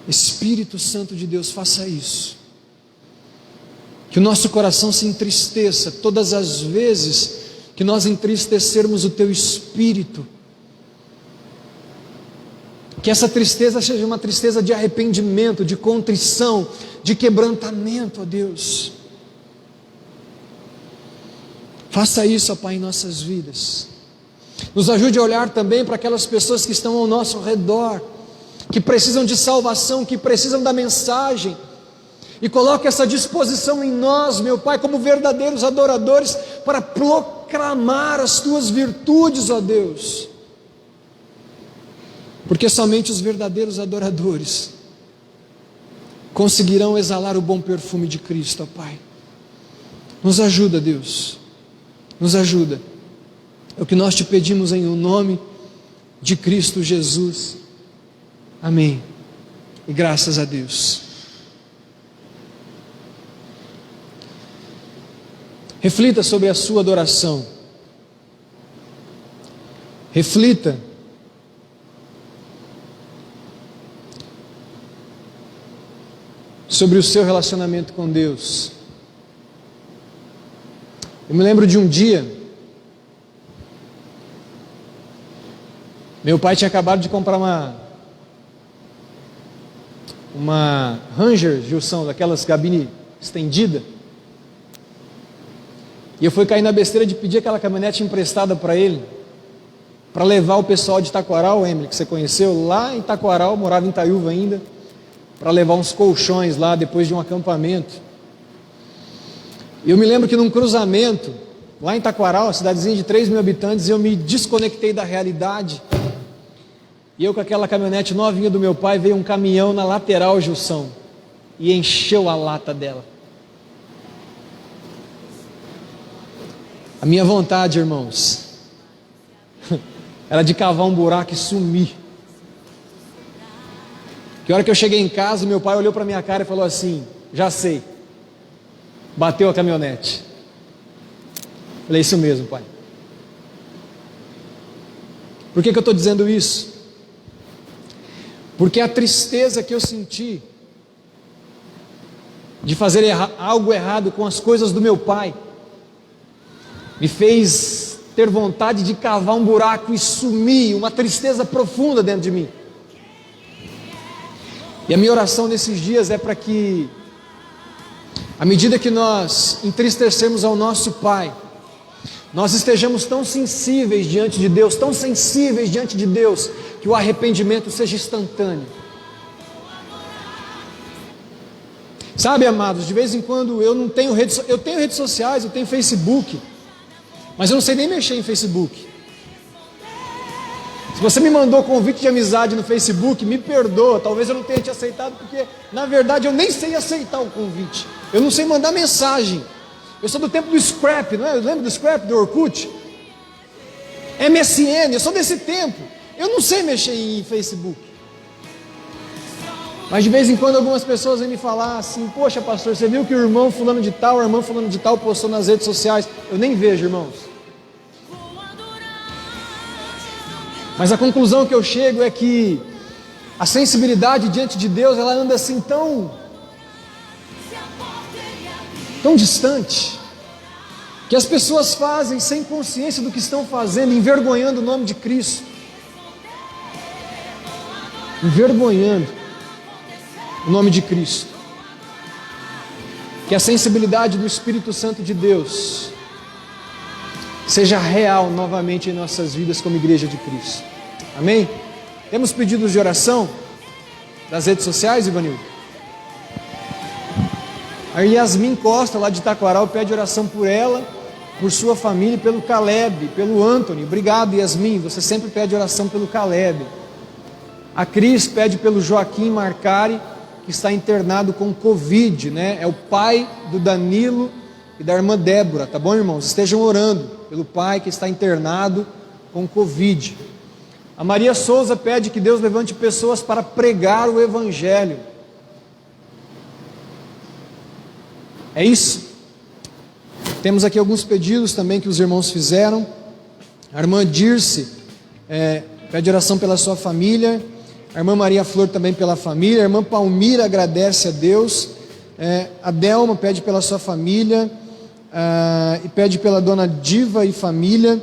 Espírito Santo de Deus, faça isso, que o nosso coração se entristeça todas as vezes que nós entristecermos o Teu Espírito, que essa tristeza seja uma tristeza de arrependimento, de contrição, de quebrantamento, ó Deus. Faça isso, ó Pai, em nossas vidas. Nos ajude a olhar também para aquelas pessoas que estão ao nosso redor, que precisam de salvação, que precisam da mensagem, e coloque essa disposição em nós, meu Pai, como verdadeiros adoradores, para proclamar as Tuas virtudes, ó Deus. Porque somente os verdadeiros adoradores conseguirão exalar o bom perfume de Cristo, ó Pai. Nos ajuda, Deus, nos ajuda. É o que nós Te pedimos em nome de Cristo Jesus. Amém. E graças a Deus. Reflita sobre a sua adoração. Reflita sobre o seu relacionamento com Deus. Eu me lembro de um dia, meu pai tinha acabado de comprar uma Ranger, Gilson, daquelas cabine estendida, e eu fui cair na besteira de pedir aquela caminhonete emprestada para ele, para levar o pessoal de Taquaral, Emily, que você conheceu, lá em Taquaral, morava em Itaiúva ainda, para levar uns colchões lá depois de um acampamento. E eu me lembro que num cruzamento, lá em Taquaral, uma cidadezinha de 3.000 habitantes, eu me desconectei da realidade, e eu com aquela caminhonete novinha do meu pai, veio um caminhão na lateral, Gilson, e encheu a lata dela. A minha vontade, irmãos, era de cavar um buraco e sumir. Que hora que eu cheguei em casa, meu pai olhou para minha cara e falou assim: já sei, bateu a caminhonete. Falei: isso mesmo, pai. Por que eu estou dizendo isso? Porque a tristeza que eu senti de fazer algo errado com as coisas do meu pai me fez ter vontade de cavar um buraco e sumir, uma tristeza profunda dentro de mim. E a minha oração nesses dias é para que, à medida que nós entristecermos ao nosso Pai, nós estejamos tão sensíveis diante de Deus, tão sensíveis diante de Deus, que o arrependimento seja instantâneo. Sabe, amados, de vez em quando eu não tenho eu tenho redes sociais, eu tenho Facebook, mas eu não sei nem mexer em Facebook. Se você me mandou convite de amizade no Facebook, me perdoa, talvez eu não tenha te aceitado, porque na verdade eu nem sei aceitar o convite. Eu não sei mandar mensagem. Eu sou do tempo do Scrap, não é? Lembra do Scrap, do Orkut? MSN, eu sou desse tempo. Eu não sei mexer em Facebook. Mas de vez em quando algumas pessoas vêm me falar assim: poxa pastor, você viu que o irmão fulano de tal, a irmã fulano de tal postou nas redes sociais? Eu nem vejo, irmãos. Mas a conclusão que eu chego é que a sensibilidade diante de Deus, ela anda assim tão distante, que as pessoas fazem sem consciência do que estão fazendo, envergonhando o nome de Cristo, envergonhando o nome de Cristo. Que a sensibilidade do Espírito Santo de Deus seja real novamente em nossas vidas como igreja de Cristo. Amém? Temos pedidos de oração das redes sociais, Ivanildo? A Yasmin Costa, lá de Taquaral, pede oração por ela, por sua família e pelo Caleb, pelo Anthony. Obrigado, Yasmin, você sempre pede oração pelo Caleb. A Cris pede pelo Joaquim Marcari, que está internado com Covid, né? É o pai do Danilo e da irmã Débora, tá bom, irmãos? Estejam orando pelo pai que está internado com Covid. A Maria Souza pede que Deus levante pessoas para pregar o Evangelho. É isso. Temos aqui alguns pedidos também que os irmãos fizeram. A irmã Dirce pede oração pela sua família. A irmã Maria Flor também pela família. A irmã Palmira agradece a Deus. A Delma pede pela sua família. E pede pela dona Diva e família.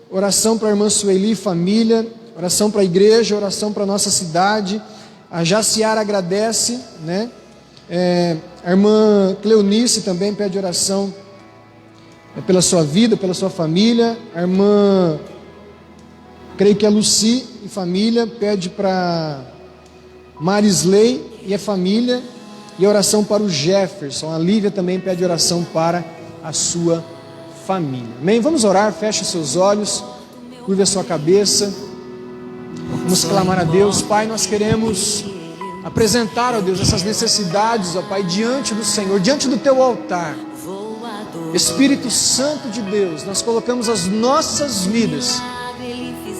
Oração para a irmã Sueli e família. Oração para a igreja. Oração para a nossa cidade. A Jaciara agradece, né? A irmã Cleonice também pede oração pela sua vida, pela sua família. A irmã, creio que é Luci e família, pede para Marisley e a família. E oração para o Jefferson. A Lívia também pede oração para a sua família. Amém? Vamos orar, feche seus olhos, curve a sua cabeça. Vamos clamar a Deus. Pai, nós queremos apresentar, ó Deus, essas necessidades, ó Pai, diante do Senhor, diante do Teu altar. Espírito Santo de Deus, nós colocamos as nossas vidas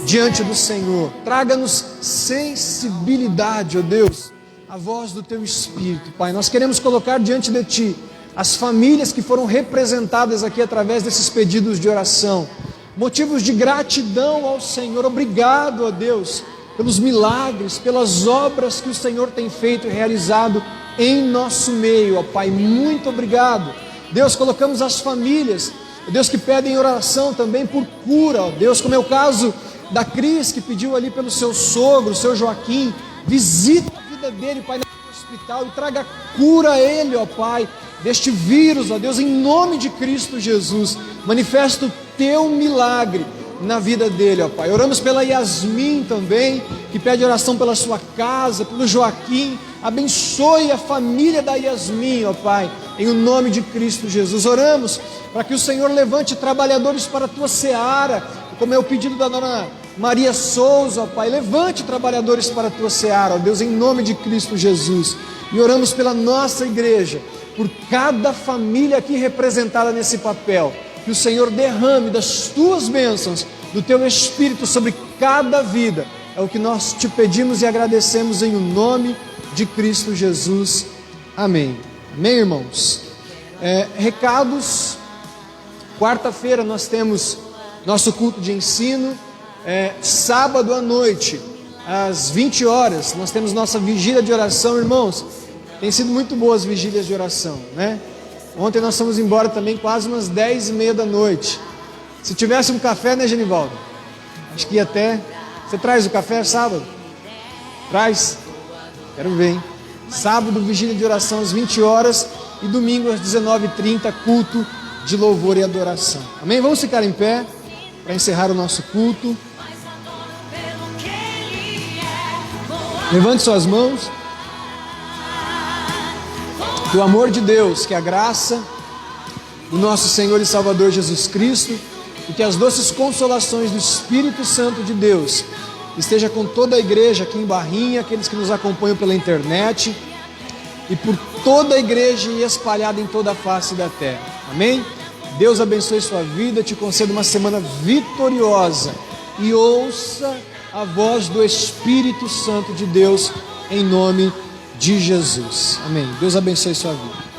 diante do Senhor. Traga-nos sensibilidade, ó Deus, à voz do Teu Espírito, Pai. Nós queremos colocar diante de Ti as famílias que foram representadas aqui através desses pedidos de oração. Motivos de gratidão ao Senhor. Obrigado, ó Deus, pelos milagres, pelas obras que o Senhor tem feito e realizado em nosso meio, ó Pai. Muito obrigado. Deus, colocamos as famílias, Deus, que pedem oração também por cura, ó Deus, como é o caso da Cris, que pediu ali pelo seu sogro, o seu Joaquim. Visita a vida dele, Pai, no hospital, e traga cura a ele, ó Pai, deste vírus, ó Deus, em nome de Cristo Jesus. Manifesta o Teu milagre na vida dele, ó Pai. Oramos pela Yasmin também, que pede oração pela sua casa, pelo Joaquim. Abençoe a família da Yasmin, ó Pai, em o nome de Cristo Jesus. Oramos para que o Senhor levante trabalhadores para a Tua seara, como é o pedido da dona Maria Souza, ó Pai. Levante trabalhadores para a Tua seara, ó Deus, em nome de Cristo Jesus. E oramos pela nossa igreja, por cada família aqui representada nesse papel. Que o Senhor derrame das Tuas bênçãos, do Teu Espírito sobre cada vida. É o que nós Te pedimos e agradecemos em o nome de Cristo Jesus. Amém. Amém, irmãos? Recados. Quarta-feira nós temos nosso culto de ensino. Sábado à noite, às 20 horas, nós temos nossa vigília de oração, irmãos. Tem sido muito boas as vigílias de oração, né? Ontem nós fomos embora também quase umas 10h30 da noite. Se tivesse um café, né, Genivaldo? Acho que ia até... Você traz o café sábado? Traz? Quero ver, hein? Sábado, vigília de oração às 20 horas e domingo às 19h30, culto de louvor e adoração. Amém? Vamos ficar em pé para encerrar o nosso culto. Levante suas mãos. Que o amor de Deus, que a graça do nosso Senhor e Salvador Jesus Cristo e que as doces consolações do Espírito Santo de Deus esteja com toda a igreja aqui em Barrinha, aqueles que nos acompanham pela internet, e por toda a igreja e espalhada em toda a face da terra. Amém? Deus abençoe sua vida, te conceda uma semana vitoriosa e ouça a voz do Espírito Santo de Deus em nome de Jesus. Amém. Deus abençoe sua vida.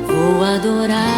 Vou adorar.